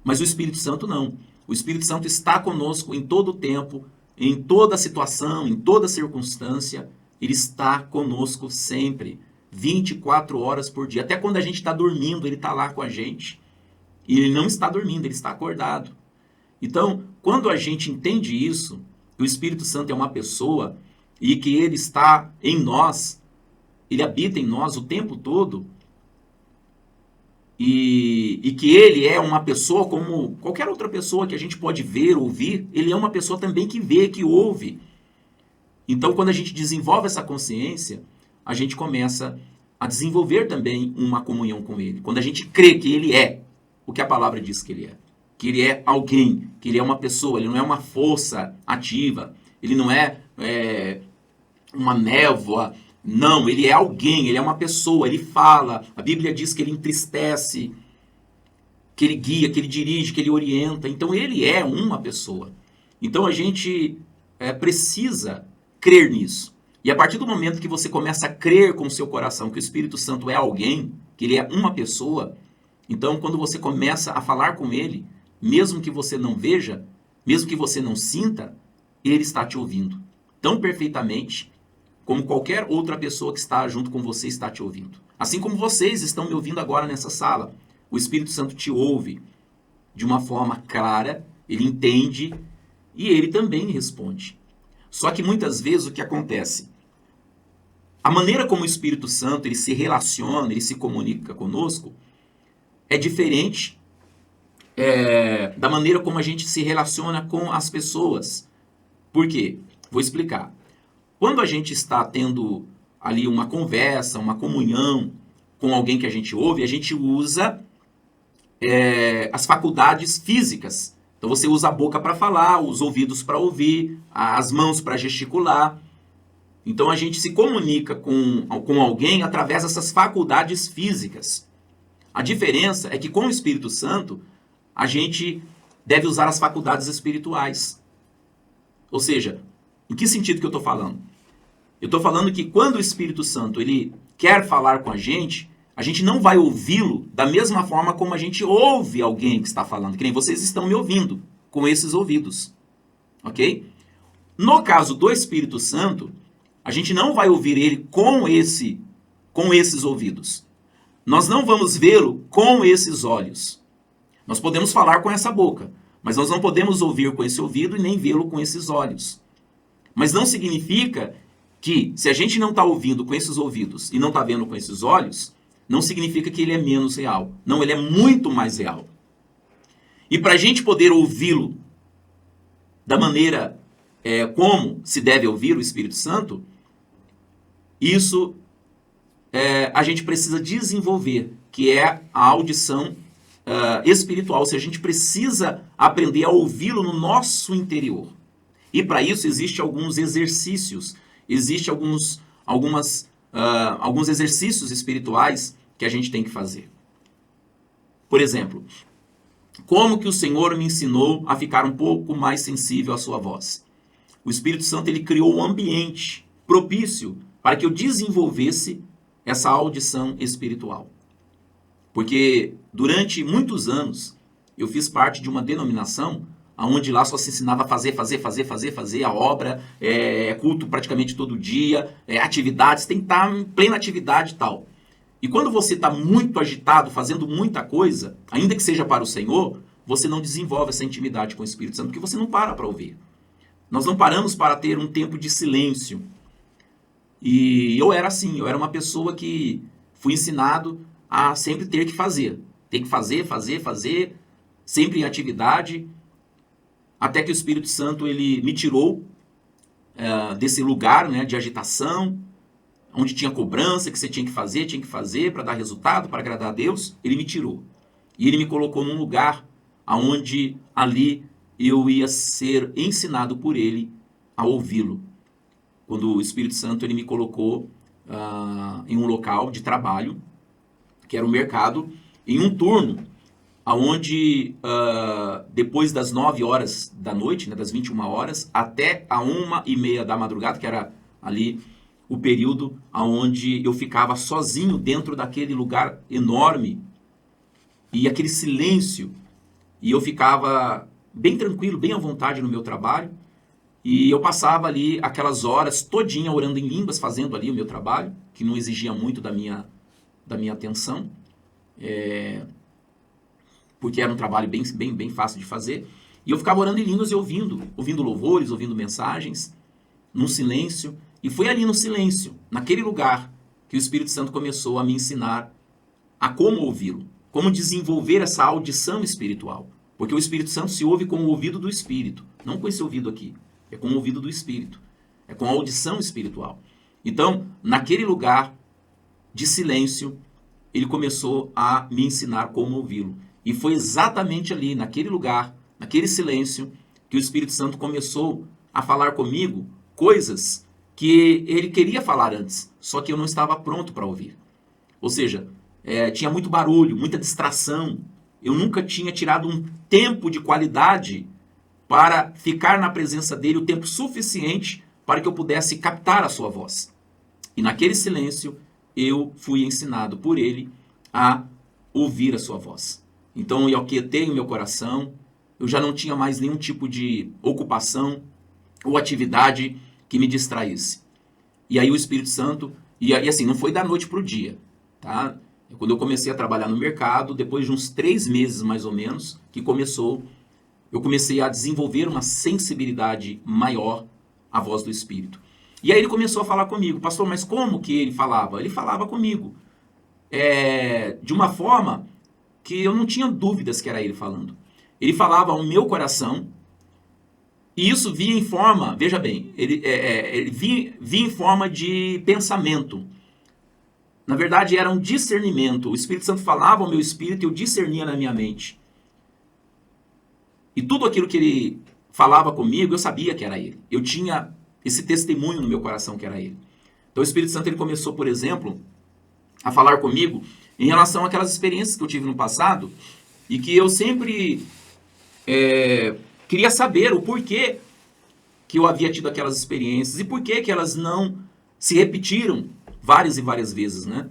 Mas o Espírito Santo não. O Espírito Santo está conosco em todo o tempo, em toda situação, em toda circunstância. Ele está conosco sempre, 24 horas por dia. Até quando a gente está dormindo, ele está lá com a gente. E ele não está dormindo, ele está acordado. Então, quando a gente entende isso, que o Espírito Santo é uma pessoa e que ele está em nós, ele habita em nós o tempo todo, e que ele é uma pessoa como qualquer outra pessoa que a gente pode ver, ouvir, ele é uma pessoa também que vê, que ouve. Então, quando a gente desenvolve essa consciência, a gente começa a desenvolver também uma comunhão com ele. Quando a gente crê que ele é o que a palavra diz que ele é alguém, que ele é uma pessoa, ele não é uma força ativa, ele não é uma névoa. Não, ele é alguém, ele é uma pessoa, ele fala. A Bíblia diz que ele entristece, que ele guia, que ele dirige, que ele orienta. Então ele é uma pessoa. Então a gente precisa crer nisso. E a partir do momento que você começa a crer com o seu coração que o Espírito Santo é alguém, que ele é uma pessoa, então quando você começa a falar com ele, mesmo que você não veja, mesmo que você não sinta, ele está te ouvindo tão perfeitamente como qualquer outra pessoa que está junto com você está te ouvindo. Assim como vocês estão me ouvindo agora nessa sala. O Espírito Santo te ouve de uma forma clara, ele entende e ele também responde. Só que muitas vezes o que acontece? A maneira como o Espírito Santo ele se relaciona, ele se comunica conosco, é diferente da maneira como a gente se relaciona com as pessoas. Por quê? Vou explicar. Quando a gente está tendo ali uma conversa, uma comunhão com alguém que a gente ouve, a gente usa as faculdades físicas. Então você usa a boca para falar, os ouvidos para ouvir, as mãos para gesticular. Então a gente se comunica com alguém através dessas faculdades físicas. A diferença é que com o Espírito Santo, a gente deve usar as faculdades espirituais. Ou seja, em que sentido que eu estou falando? Eu estou falando que quando o Espírito Santo ele quer falar com a gente não vai ouvi-lo da mesma forma como a gente ouve alguém que está falando, que nem vocês estão me ouvindo com esses ouvidos, ok? No caso do Espírito Santo, a gente não vai ouvir ele com esses ouvidos. Nós não vamos vê-lo com esses olhos. Nós podemos falar com essa boca, mas nós não podemos ouvir com esse ouvido e nem vê-lo com esses olhos. Mas não significa que, se a gente não está ouvindo com esses ouvidos e não está vendo com esses olhos, não significa que ele é menos real. Não, ele é muito mais real. E para a gente poder ouvi-lo da maneira como se deve ouvir o Espírito Santo, isso a gente precisa desenvolver, que é a audição espiritual, ou seja, a gente precisa aprender a ouvi-lo no nosso interior. E para isso existem alguns exercícios, existem alguns exercícios espirituais que a gente tem que fazer. Por exemplo, como que o Senhor me ensinou a ficar um pouco mais sensível à sua voz? O Espírito Santo ele criou um ambiente propício para que eu desenvolvesse essa audição espiritual. Porque durante muitos anos eu fiz parte de uma denominação onde lá só se ensinava a fazer a obra, culto praticamente todo dia, atividades, tem que estar em plena atividade e tal. E quando você está muito agitado, fazendo muita coisa, ainda que seja para o Senhor, você não desenvolve essa intimidade com o Espírito Santo, porque você não para ouvir. Nós não paramos para ter um tempo de silêncio. E eu era assim, eu era uma pessoa que fui ensinado a sempre ter que fazer. Tem que fazer, sempre em atividade, até que o Espírito Santo ele me tirou desse lugar, né, de agitação, onde tinha cobrança, que você tinha que fazer para dar resultado, para agradar a Deus. Ele me tirou. E ele me colocou num lugar onde ali eu ia ser ensinado por ele a ouvi-lo. Quando o Espírito Santo ele me colocou em um local de trabalho, que era o mercado, em um turno, onde depois das 9 horas da noite, né, das 21 horas, até a 1h30 da madrugada, que era ali o período onde eu ficava sozinho dentro daquele lugar enorme, e aquele silêncio, e eu ficava bem tranquilo, bem à vontade no meu trabalho, e eu passava ali aquelas horas todinha orando em línguas, fazendo ali o meu trabalho, que não exigia muito da minha atenção, porque era um trabalho bem fácil de fazer, e eu ficava orando em línguas e ouvindo louvores, ouvindo mensagens, num silêncio, e foi ali no silêncio, naquele lugar, que o Espírito Santo começou a me ensinar a como ouvi-lo, como desenvolver essa audição espiritual. Porque o Espírito Santo se ouve com o ouvido do Espírito, não com esse ouvido aqui, é com o ouvido do Espírito, é com a audição espiritual. Então, naquele lugar de silêncio, ele começou a me ensinar como ouvi-lo. E foi exatamente ali, naquele lugar, naquele silêncio, que o Espírito Santo começou a falar comigo coisas que ele queria falar antes, só que eu não estava pronto para ouvir. Ou seja, tinha muito barulho, muita distração. Eu nunca tinha tirado um tempo de qualidade para ficar na presença dele o tempo suficiente para que eu pudesse captar a sua voz. E naquele silêncio, eu fui ensinado por ele a ouvir a sua voz. Então eu aquietei o meu coração, eu já não tinha mais nenhum tipo de ocupação ou atividade que me distraísse. E aí o Espírito Santo, e assim, não foi da noite para o dia, tá? Quando eu comecei a trabalhar no mercado, depois de uns 3 meses mais ou menos, eu comecei a desenvolver uma sensibilidade maior à voz do Espírito. E aí ele começou a falar comigo, pastor, mas como que ele falava? Ele falava comigo de uma forma que eu não tinha dúvidas que era ele falando. Ele falava ao meu coração, e isso vinha em forma, veja bem, ele vinha em forma de pensamento. Na verdade, era um discernimento. O Espírito Santo falava ao meu espírito e eu discernia na minha mente. E tudo aquilo que ele falava comigo, eu sabia que era ele. Eu tinha esse testemunho no meu coração que era ele. Então o Espírito Santo ele começou, por exemplo, a falar comigo em relação àquelas experiências que eu tive no passado e que eu sempre queria saber o porquê que eu havia tido aquelas experiências e por que elas não se repetiram várias e várias vezes, né?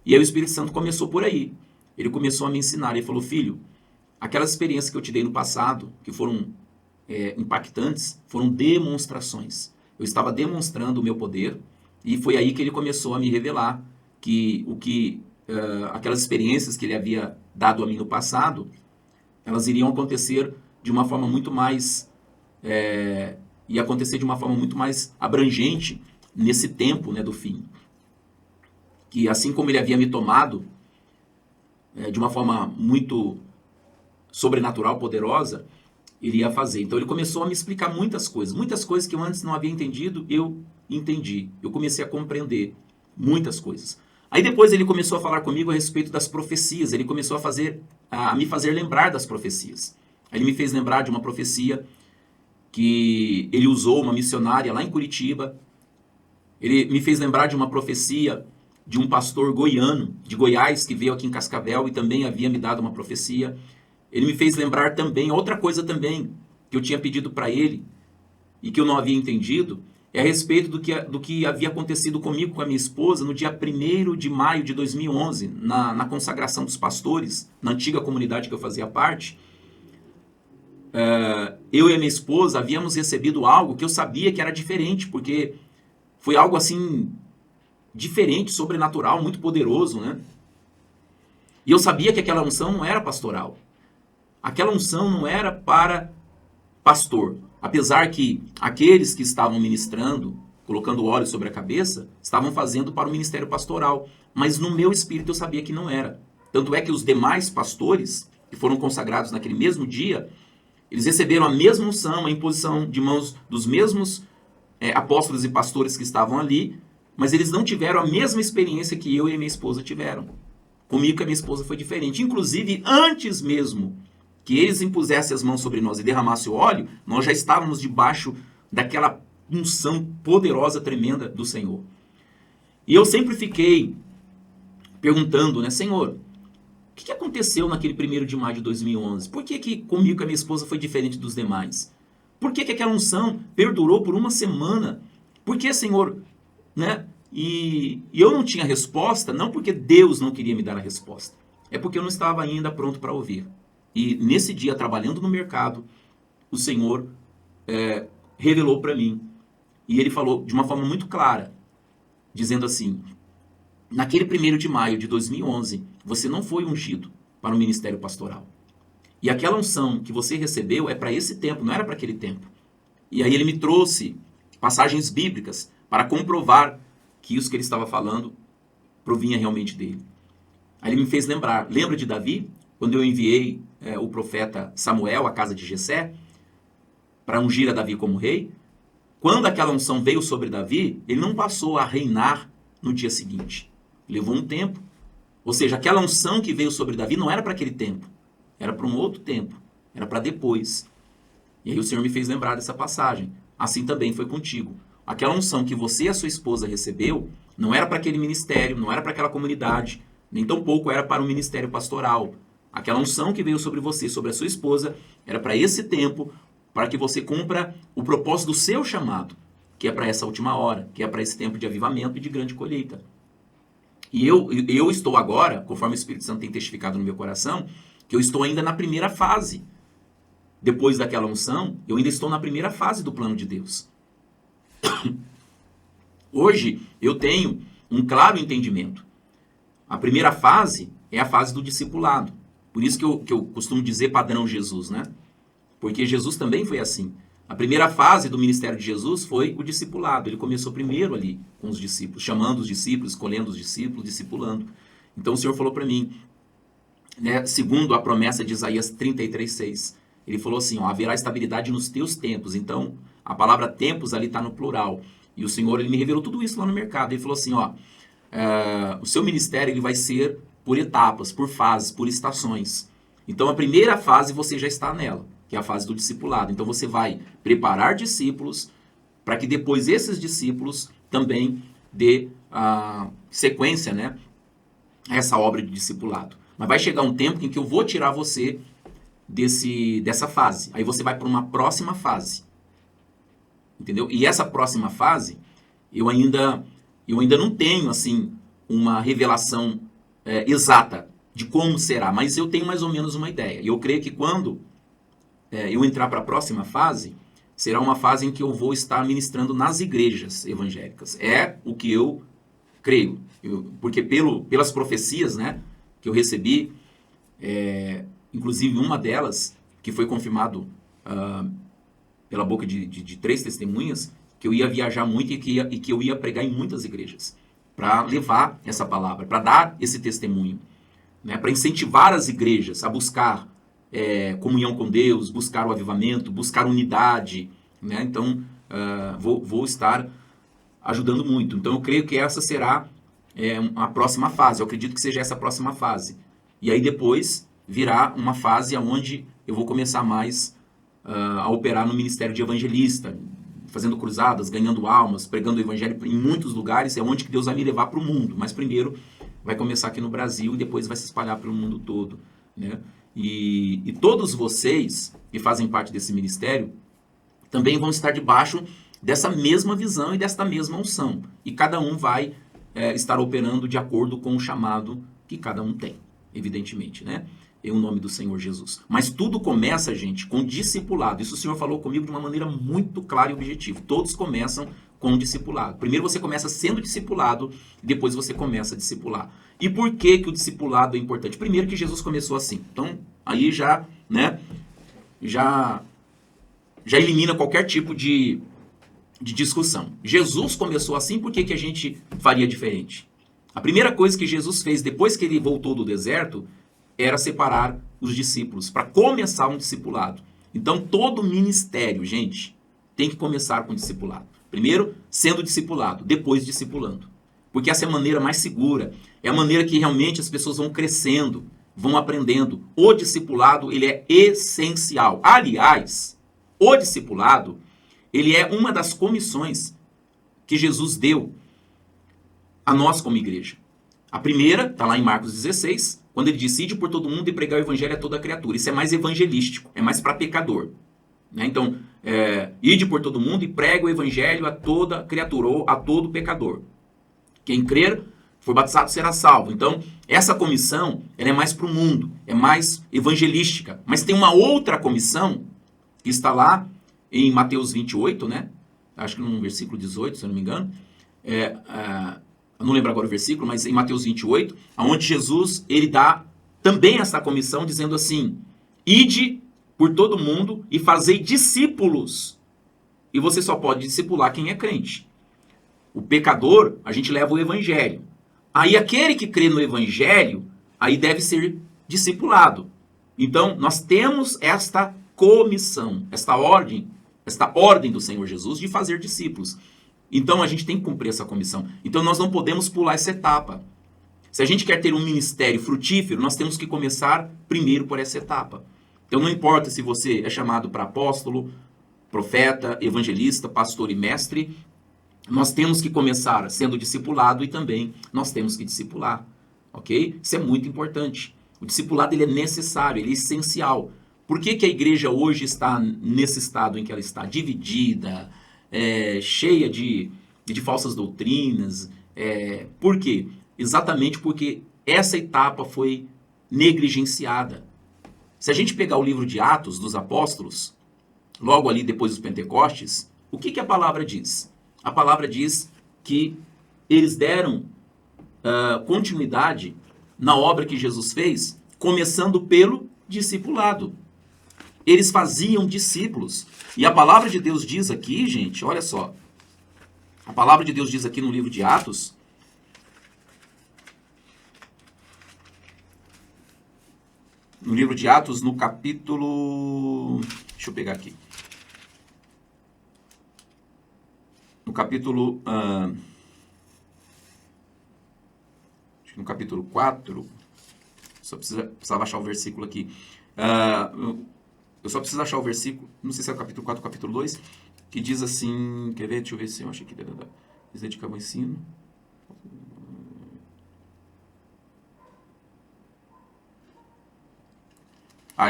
E aí o Espírito Santo começou por aí. Ele começou a me ensinar. Ele falou, filho, aquelas experiências que eu te dei no passado, que foram impactantes, foram demonstrações. Eu estava demonstrando o meu poder e foi aí que ele começou a me revelar que aquelas experiências que ele havia dado a mim no passado, elas iriam acontecer de uma forma muito mais ia acontecer de uma forma muito mais abrangente nesse tempo, né, do fim. Que assim como ele havia me tomado de uma forma muito sobrenatural, poderosa, ele ia fazer. Então ele começou a me explicar muitas coisas que eu antes não havia entendido, eu entendi. Eu comecei a compreender muitas coisas. Aí depois ele começou a falar comigo a respeito das profecias, ele começou a fazer a me fazer lembrar das profecias. Ele me fez lembrar de uma profecia que ele usou, uma missionária lá em Curitiba. Ele me fez lembrar de uma profecia de um pastor goiano, de Goiás, que veio aqui em Cascavel e também havia me dado uma profecia. Ele me fez lembrar também, outra coisa também, que eu tinha pedido para ele e que eu não havia entendido, é a respeito do que havia acontecido comigo, com a minha esposa, no dia 1º de maio de 2011, na consagração dos pastores, na antiga comunidade que eu fazia parte. Eu e a minha esposa havíamos recebido algo que eu sabia que era diferente, porque foi algo assim, diferente, sobrenatural, muito poderoso, né? E eu sabia que aquela unção não era pastoral. Aquela unção não era para pastor. Apesar que aqueles que estavam ministrando, colocando óleo sobre a cabeça, estavam fazendo para o ministério pastoral. Mas no meu espírito eu sabia que não era. Tanto é que os demais pastores, que foram consagrados naquele mesmo dia, eles receberam a mesma unção, a imposição de mãos dos mesmos apóstolos e pastores que estavam ali, mas eles não tiveram a mesma experiência que eu e a minha esposa tiveram. Comigo e a minha esposa foi diferente. Inclusive, antes mesmo que eles impusessem as mãos sobre nós e derramassem o óleo, nós já estávamos debaixo daquela unção poderosa, tremenda do Senhor. E eu sempre fiquei perguntando, né, Senhor, o que aconteceu naquele 1º de maio de 2011? Por que comigo e com a minha esposa foi diferente dos demais? Por que aquela unção perdurou por uma semana? Por que, Senhor, né? E eu não tinha resposta, não porque Deus não queria me dar a resposta, é porque eu não estava ainda pronto para ouvir. E nesse dia, trabalhando no mercado, o Senhor revelou para mim. E ele falou de uma forma muito clara, dizendo assim, naquele 1º de maio de 2011, você não foi ungido para o ministério pastoral. E aquela unção que você recebeu é para esse tempo, não era para aquele tempo. E aí ele me trouxe passagens bíblicas para comprovar que isso que ele estava falando provinha realmente dele. Aí ele me fez lembrar, lembra de Davi? Quando eu enviei o profeta Samuel à casa de Jessé para ungir a Davi como rei, quando aquela unção veio sobre Davi, ele não passou a reinar no dia seguinte. Levou um tempo. Ou seja, aquela unção que veio sobre Davi não era para aquele tempo. Era para um outro tempo. Era para depois. E aí o Senhor me fez lembrar dessa passagem. Assim também foi contigo. Aquela unção que você e a sua esposa recebeu não era para aquele ministério, não era para aquela comunidade, nem tampouco era para o ministério pastoral. Aquela unção que veio sobre você, sobre a sua esposa, era para esse tempo, para que você cumpra o propósito do seu chamado, que é para essa última hora, que é para esse tempo de avivamento e de grande colheita. E eu estou agora, conforme o Espírito Santo tem testificado no meu coração, que eu estou ainda na primeira fase. Depois daquela unção, eu ainda estou na primeira fase do plano de Deus. Hoje, eu tenho um claro entendimento. A primeira fase é a fase do discipulado. Por isso que eu costumo dizer padrão Jesus, né? Porque Jesus também foi assim. A primeira fase do ministério de Jesus foi o discipulado. Ele começou primeiro ali com os discípulos, chamando os discípulos, escolhendo os discípulos, discipulando. Então o Senhor falou para mim, né, segundo a promessa de Isaías 33:6, ele falou assim, ó, haverá estabilidade nos teus tempos. Então a palavra tempos ali está no plural. E o Senhor, ele me revelou tudo isso lá no mercado. Ele falou assim, ó, o seu ministério ele vai ser por etapas, por fases, por estações. Então a primeira fase você já está nela, que é a fase do discipulado. Então você vai preparar discípulos para que depois esses discípulos também dê sequência, né, a essa obra de discipulado. Mas vai chegar um tempo em que eu vou tirar você dessa fase. Aí você vai para uma próxima fase. Entendeu? E essa próxima fase, eu ainda não tenho assim uma revelação exata de como será, mas eu tenho mais ou menos uma ideia. E eu creio que quando eu entrar para a próxima fase, será uma fase em que eu vou estar ministrando nas igrejas evangélicas. É o que eu creio. Porque pelas profecias, né, que eu recebi, inclusive uma delas, que foi confirmado pela boca de 3 testemunhas, que eu ia viajar muito e que eu ia pregar em muitas igrejas, para levar essa palavra, para dar esse testemunho, né, para incentivar as igrejas a buscar comunhão com Deus, buscar o avivamento, buscar unidade, né? Então vou estar ajudando muito. Então eu creio que essa será a próxima fase, eu acredito que seja essa a próxima fase. E aí depois virá uma fase onde eu vou começar mais a operar no ministério de evangelista, fazendo cruzadas, ganhando almas, pregando o evangelho em muitos lugares, é onde que Deus vai me levar para o mundo. Mas primeiro vai começar aqui no Brasil e depois vai se espalhar pelo mundo todo, né? E todos vocês que fazem parte desse ministério também vão estar debaixo dessa mesma visão e desta mesma unção. E cada um vai estar operando de acordo com o chamado que cada um tem, evidentemente, né? Em nome do Senhor Jesus. Mas tudo começa, gente, com discipulado. Isso o Senhor falou comigo de uma maneira muito clara e objetiva. Todos começam com discipulado. Primeiro você começa sendo discipulado, depois você começa a discipular. E por que o discipulado é importante? Primeiro que Jesus começou assim. Então, aí já, né, já elimina qualquer tipo de discussão. Jesus começou assim, por que a gente faria diferente? A primeira coisa que Jesus fez depois que ele voltou do deserto era separar os discípulos, para começar um discipulado. Então, todo ministério, gente, tem que começar com discipulado. Primeiro, sendo discipulado, depois discipulando. Porque essa é a maneira mais segura, é a maneira que realmente as pessoas vão crescendo, vão aprendendo. O discipulado, ele é essencial. Aliás, o discipulado, ele é uma das comissões que Jesus deu a nós como igreja. A primeira, está lá em Marcos 16, quando ele disse, ide por todo mundo e pregar o evangelho a toda criatura. Isso é mais evangelístico, é mais para pecador. Né? Então, ide por todo mundo e prega o evangelho a toda criatura, ou a todo pecador. Quem crer, for batizado, será salvo. Então, essa comissão, ela é mais para o mundo, é mais evangelística. Mas tem uma outra comissão, que está lá em Mateus 28, né? Acho que no versículo 18, se eu não me engano. Eu não lembro agora o versículo, mas em Mateus 28, onde Jesus, ele dá também essa comissão, dizendo assim, ide por todo mundo e fazei discípulos. E você só pode discipular quem é crente. O pecador, a gente leva o evangelho. Aí aquele que crê no evangelho, aí deve ser discipulado. Então, nós temos esta comissão, esta ordem do Senhor Jesus de fazer discípulos. Então, a gente tem que cumprir essa comissão. Então, nós não podemos pular essa etapa. Se a gente quer ter um ministério frutífero, nós temos que começar primeiro por essa etapa. Então, não importa se você é chamado para apóstolo, profeta, evangelista, pastor e mestre, nós temos que começar sendo discipulado e também nós temos que discipular. Ok? Isso é muito importante. O discipulado ele é necessário, ele é essencial. Por que a igreja hoje está nesse estado em que ela está? Dividida, cheia de falsas doutrinas. Por quê? Exatamente porque essa etapa foi negligenciada. Se a gente pegar o livro de Atos dos Apóstolos, logo ali depois dos Pentecostes, o que a palavra diz? A palavra diz que eles deram continuidade na obra que Jesus fez, começando pelo discipulado. Eles faziam discípulos. E a palavra de Deus diz aqui, gente, olha só. A palavra de Deus diz aqui no livro de Atos. No livro de Atos, no capítulo... Deixa eu pegar aqui. No capítulo... acho que no capítulo 4... Só precisava achar o versículo aqui. Eu só preciso achar o versículo, não sei se é o capítulo 4 ou o capítulo 2, que diz assim, quer ver? Deixa eu ver se eu achei que eles dedicavam o ensino.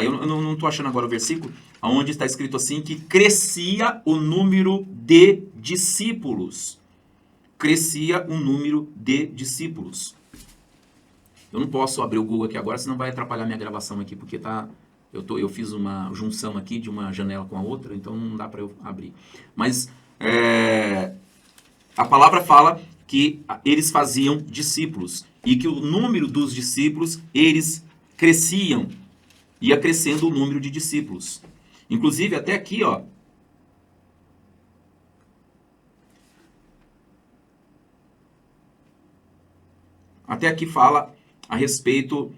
Eu não estou achando agora o versículo, onde está escrito assim, que crescia o número de discípulos. Crescia o número de discípulos. Eu não posso abrir o Google aqui agora, senão vai atrapalhar minha gravação aqui, porque tá... Eu fiz uma junção aqui de uma janela com a outra, então não dá para eu abrir. Mas a palavra fala que eles faziam discípulos e que o número dos discípulos, eles cresciam. Ia crescendo o número de discípulos. Inclusive, até aqui, ó. Até aqui fala a respeito...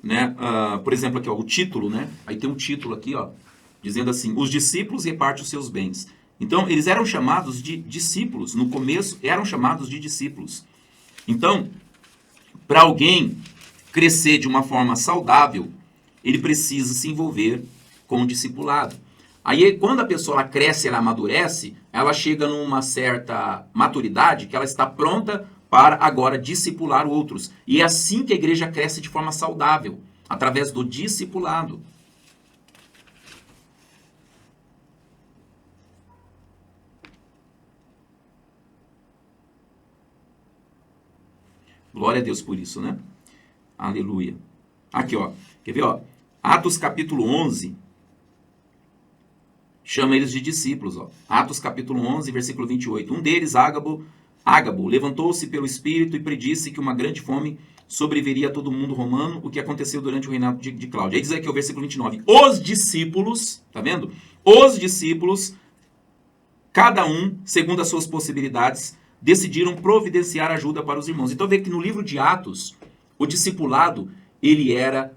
Né? Por exemplo, aqui ó, o título, né? Aí tem um título aqui, ó, dizendo assim, os discípulos repartem os seus bens. Então, eles eram chamados de discípulos. No começo, eram chamados de discípulos. Então, para alguém crescer de uma forma saudável, ele precisa se envolver com o discipulado. Aí, quando a pessoa ela cresce, ela amadurece, ela chega numa certa maturidade que ela está pronta para agora discipular outros. E é assim que a igreja cresce de forma saudável, através do discipulado. Glória a Deus por isso, né? Aleluia. Aqui, ó. Quer ver, ó? Atos capítulo 11. Chama eles de discípulos, ó. Atos capítulo 11, versículo 28. Um deles, Ágabo, levantou-se pelo Espírito e predisse que uma grande fome sobreviria a todo o mundo romano, o que aconteceu durante o reinado de Cláudio. Aí diz aqui o versículo 29. Os discípulos, tá vendo? Os discípulos, cada um, segundo as suas possibilidades, decidiram providenciar ajuda para os irmãos. Então vê que no livro de Atos, o discipulado, ele era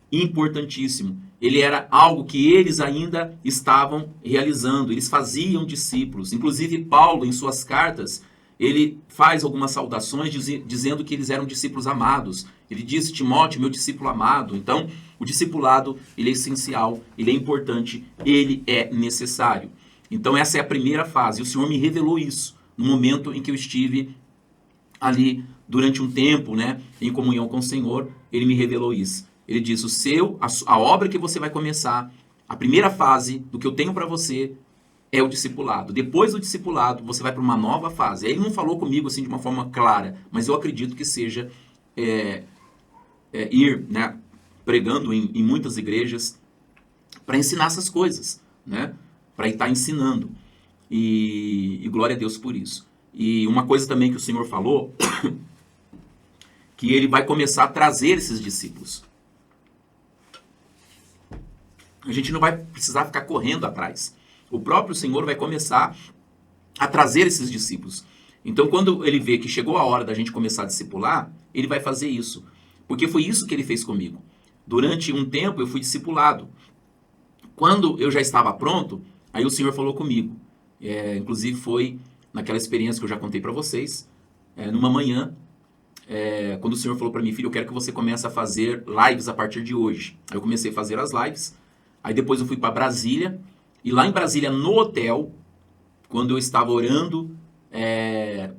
importantíssimo. Ele era algo que eles ainda estavam realizando. Eles faziam discípulos. Inclusive Paulo, em suas cartas, ele faz algumas saudações dizendo que eles eram discípulos amados. Ele diz, Timóteo, meu discípulo amado. Então, o discipulado, ele é essencial, ele é importante, ele é necessário. Então, essa é a primeira fase. E o Senhor me revelou isso no momento em que eu estive ali durante um tempo, né, em comunhão com o Senhor. Ele me revelou isso. Ele diz, a obra que você vai começar, a primeira fase do que eu tenho para você é o discipulado. Depois do discipulado, você vai para uma nova fase. Aí ele não falou comigo assim de uma forma clara, mas eu acredito que seja ir, né, pregando em muitas igrejas para ensinar essas coisas, né, para estar ensinando. E glória a Deus por isso. E uma coisa também que o Senhor falou, que ele vai começar a trazer esses discípulos. A gente não vai precisar ficar correndo atrás. O próprio Senhor vai começar a trazer esses discípulos. Então, quando ele vê que chegou a hora da gente começar a discipular, ele vai fazer isso. Porque foi isso que ele fez comigo. Durante um tempo, eu fui discipulado. Quando eu já estava pronto, aí o Senhor falou comigo. Inclusive, foi naquela experiência que eu já contei para vocês, numa manhã, quando o Senhor falou para mim, filho, eu quero que você comece a fazer lives a partir de hoje. Aí eu comecei a fazer as lives. Aí depois eu fui para Brasília, e lá em Brasília, no hotel, quando eu estava orando,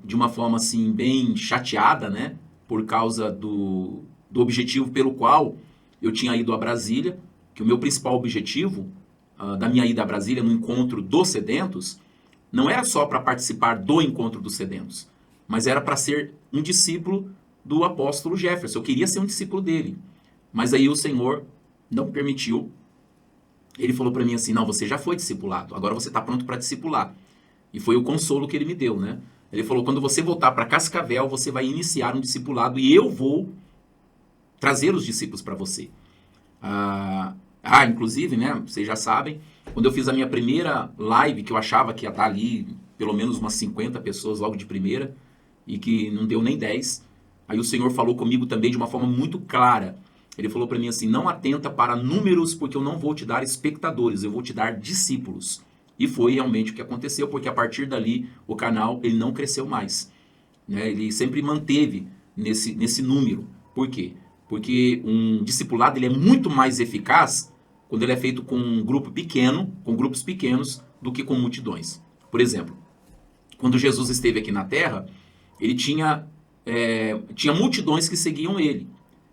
de uma forma assim, bem chateada, né, por causa do objetivo pelo qual eu tinha ido a Brasília, que o meu principal objetivo da minha ida a Brasília no encontro dos sedentos, não era só para participar do encontro dos sedentos, mas era para ser um discípulo do apóstolo Jefferson. Eu queria ser um discípulo dele, mas aí o Senhor não permitiu. Ele falou para mim assim, não, você já foi discipulado, agora você está pronto para discipular. E foi o consolo que ele me deu, né? Ele falou, quando você voltar para Cascavel, você vai iniciar um discipulado e eu vou trazer os discípulos para você. Inclusive, né, vocês já sabem, quando eu fiz a minha primeira live, que eu achava que ia estar ali pelo menos umas 50 pessoas logo de primeira, e que não deu nem 10, aí o Senhor falou comigo também de uma forma muito clara. Ele falou para mim assim, não atenta para números, porque eu não vou te dar espectadores, eu vou te dar discípulos. E foi realmente o que aconteceu, porque a partir dali o canal ele não cresceu mais, né? Ele sempre manteve nesse número. Por quê? Porque um discipulado ele é muito mais eficaz quando ele é feito com um grupo pequeno, com grupos pequenos, do que com multidões. Por exemplo, quando Jesus esteve aqui na Terra, ele tinha multidões que seguiam ele.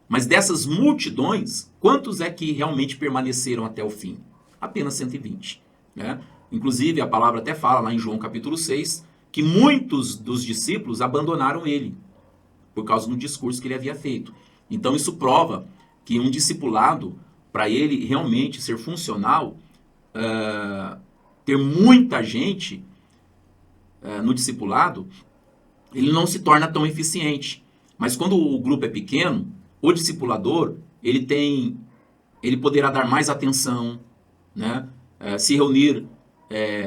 Mas dessas multidões, quantos é que realmente permaneceram até o fim? Apenas 120. Né? Inclusive, a palavra até fala lá em João capítulo 6, que muitos dos discípulos abandonaram ele, por causa do discurso que ele havia feito. Então isso prova que um discipulado, para ele realmente ser funcional, ter muita gente no discipulado, ele não se torna tão eficiente. Mas quando o grupo é pequeno, o discipulador, ele poderá dar mais atenção, né? Se reunir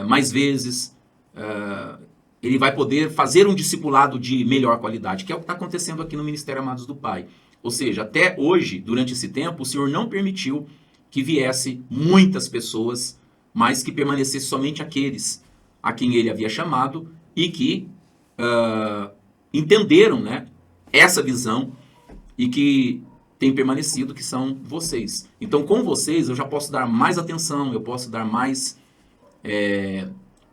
mais vezes, ele vai poder fazer um discipulado de melhor qualidade, que é o que está acontecendo aqui no Ministério Amados do Pai. Ou seja, até hoje, durante esse tempo, o Senhor não permitiu que viesse muitas pessoas, mas que permanecesse somente aqueles a quem Ele havia chamado e que entenderam, né, essa visão e que tem permanecido, que são vocês. Então, com vocês, eu já posso dar mais atenção, eu posso dar mais...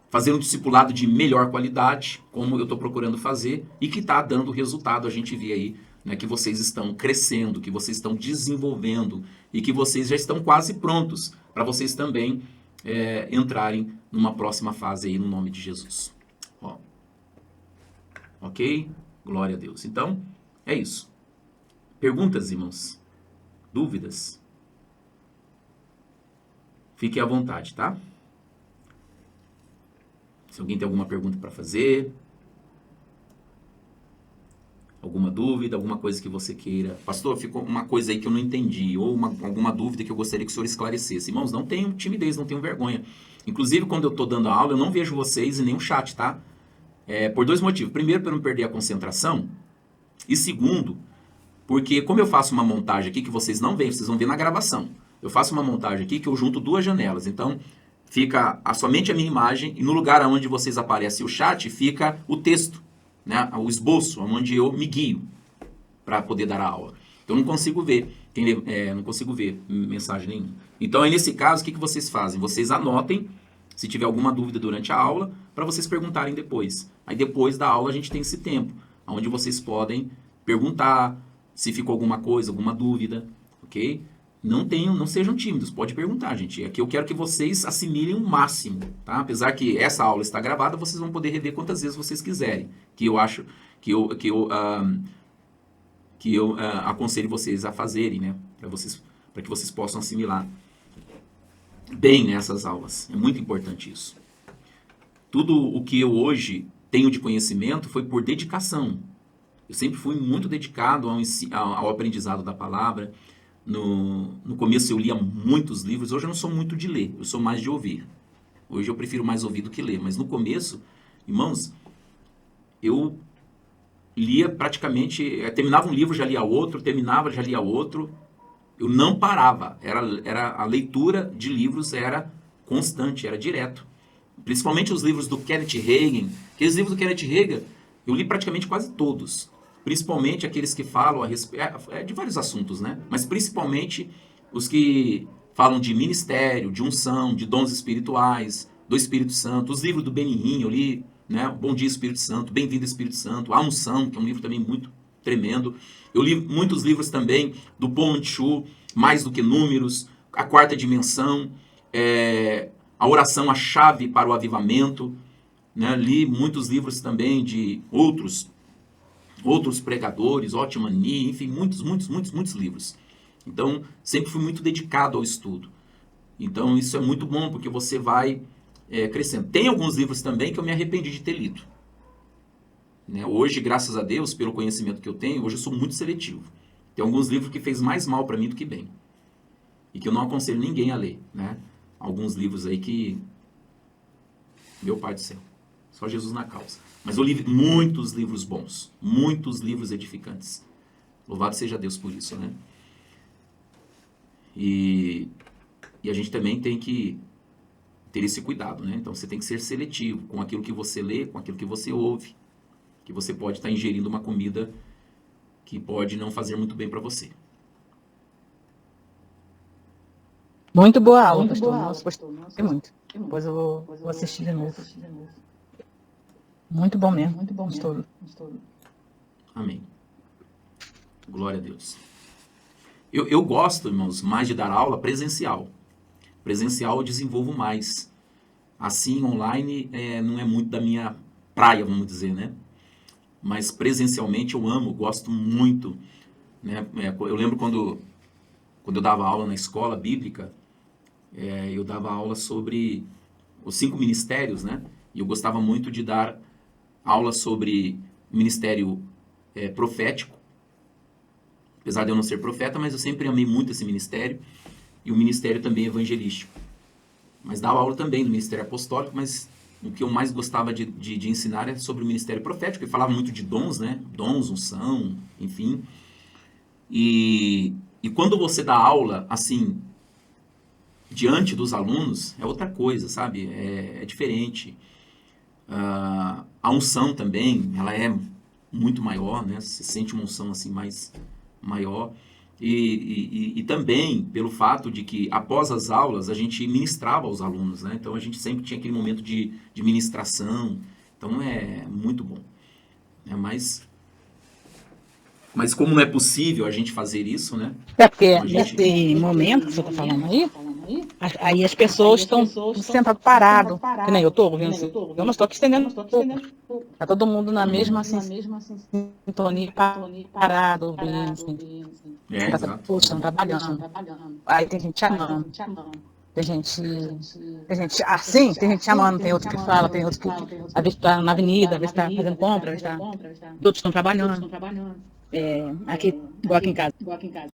fazer um discipulado de melhor qualidade, como eu estou procurando fazer, e que está dando resultado. A gente vê aí, né, que vocês estão crescendo, que vocês estão desenvolvendo, e que vocês já estão quase prontos para vocês também entrarem numa próxima fase aí, no nome de Jesus. Ó. Ok? Glória a Deus. Então, é isso. Perguntas, irmãos? Dúvidas? Fiquem à vontade, tá? Se alguém tem alguma pergunta para fazer, alguma dúvida, alguma coisa que você queira. Pastor, ficou uma coisa aí que eu não entendi, ou alguma dúvida que eu gostaria que o senhor esclarecesse. Irmãos, não tenham timidez, não tenham vergonha. Inclusive, quando eu estou dando a aula, eu não vejo vocês em nenhum chat, tá? Por dois motivos. Primeiro, para não perder a concentração. E segundo, porque como eu faço uma montagem aqui que vocês não veem, vocês vão ver na gravação. Eu faço uma montagem aqui que eu junto duas janelas. Então, fica somente a minha imagem e no lugar onde vocês aparecem o chat, fica o texto, né? O esboço, onde eu me guio para poder dar a aula. Então, eu não consigo ver, não consigo ver mensagem nenhuma. Então, aí nesse caso, o que vocês fazem? Vocês anotem, se tiver alguma dúvida durante a aula, para vocês perguntarem depois. Aí depois da aula a gente tem esse tempo, onde vocês podem perguntar se ficou alguma coisa, alguma dúvida, ok? Não sejam tímidos, pode perguntar, gente. Aqui eu quero que vocês assimilem o máximo, tá? Apesar que essa aula está gravada, vocês vão poder rever quantas vezes vocês quiserem, que eu acho que eu aconselho vocês a fazerem, né? Para que vocês possam assimilar bem nessas aulas. É muito importante isso. Tudo o que eu hoje tenho de conhecimento foi por dedicação. Eu sempre fui muito dedicado ao aprendizado da palavra. No começo eu lia muitos livros. Hoje eu não sou muito de ler, eu sou mais de ouvir. Hoje eu prefiro mais ouvir do que ler. Mas no começo, irmãos, eu lia praticamente... terminava um livro, já lia outro, terminava, já lia outro. Eu não parava. A leitura de livros era constante, era direto. Principalmente os livros do Kenneth Hagin. Aqueles livros do Kenneth Hagin, eu li praticamente quase todos. Principalmente aqueles que falam a respeito de vários assuntos, né? Mas principalmente os que falam de ministério, de unção, de dons espirituais, do Espírito Santo. Os livros do Benihim, eu li, né? Bom Dia Espírito Santo, Bem-vindo Espírito Santo, A Unção, que é um livro também muito tremendo. Eu li muitos livros também do Paul Manchu, Mais do que Números, A Quarta Dimensão, A Oração, a Chave para o Avivamento, né? Li muitos livros também de outros pregadores, Otmani, enfim, muitos livros. Então, sempre fui muito dedicado ao estudo. Então, isso é muito bom, porque você vai crescendo. Tem alguns livros também que eu me arrependi de ter lido. Né? Hoje, graças a Deus, pelo conhecimento que eu tenho, hoje eu sou muito seletivo. Tem alguns livros que fez mais mal para mim do que bem. E que eu não aconselho ninguém a ler. Né? Alguns livros aí que... Meu Pai do céu. Só Jesus na causa. Mas eu li muitos livros bons. Muitos livros edificantes. Louvado seja Deus por isso, né? E a gente também tem que ter esse cuidado, né? Então você tem que ser seletivo com aquilo que você lê, com aquilo que você ouve. Que você pode estar ingerindo uma comida que pode não fazer muito bem para você. Muito boa aula, pastor. Nossa, pastor. Muito. Depois eu vou assistir de novo. Muito bom mesmo. Muito bom mesmo. Amém. Glória a Deus. Eu gosto, irmãos, mais de dar aula presencial. Presencial eu desenvolvo mais. Assim, online, não é muito da minha praia, vamos dizer, né? Mas presencialmente eu amo, gosto muito. Né? Eu lembro quando eu dava aula na escola bíblica, eu dava aula sobre os 5 ministérios, né? E eu gostava muito de dar aula sobre ministério profético. Apesar de eu não ser profeta, mas eu sempre amei muito esse ministério. E o ministério também evangelístico. Mas dava aula também do ministério apostólico, mas o que eu mais gostava de ensinar é sobre o ministério profético. Eu falava muito de dons, né? Dons, unção, enfim. E quando você dá aula, assim, diante dos alunos, é outra coisa, sabe? É diferente. A unção também, ela é muito maior, né? Você sente uma unção assim mais maior. E também pelo fato de que após as aulas a gente ministrava aos alunos, né? Então a gente sempre tinha aquele momento de ministração. Então é muito bom. Mas como não é possível a gente fazer isso, né? É porque A gente- nesse momento que você está falando aí as pessoas estão sentadas paradas, que nem eu estou ouvindo assim. Eu não estou aqui estendendo um pouco. Está todo mundo na mesma sintonia, parado, ouvindo, assim. exato. Poxa, estão trabalhando. Aí tem gente chamando. Tem gente assim, tem gente chamando, tem outro que fala, tem outro que às vezes está na avenida, às vezes está fazendo compra, às vezes outros estão trabalhando. Aqui, igual aqui em casa.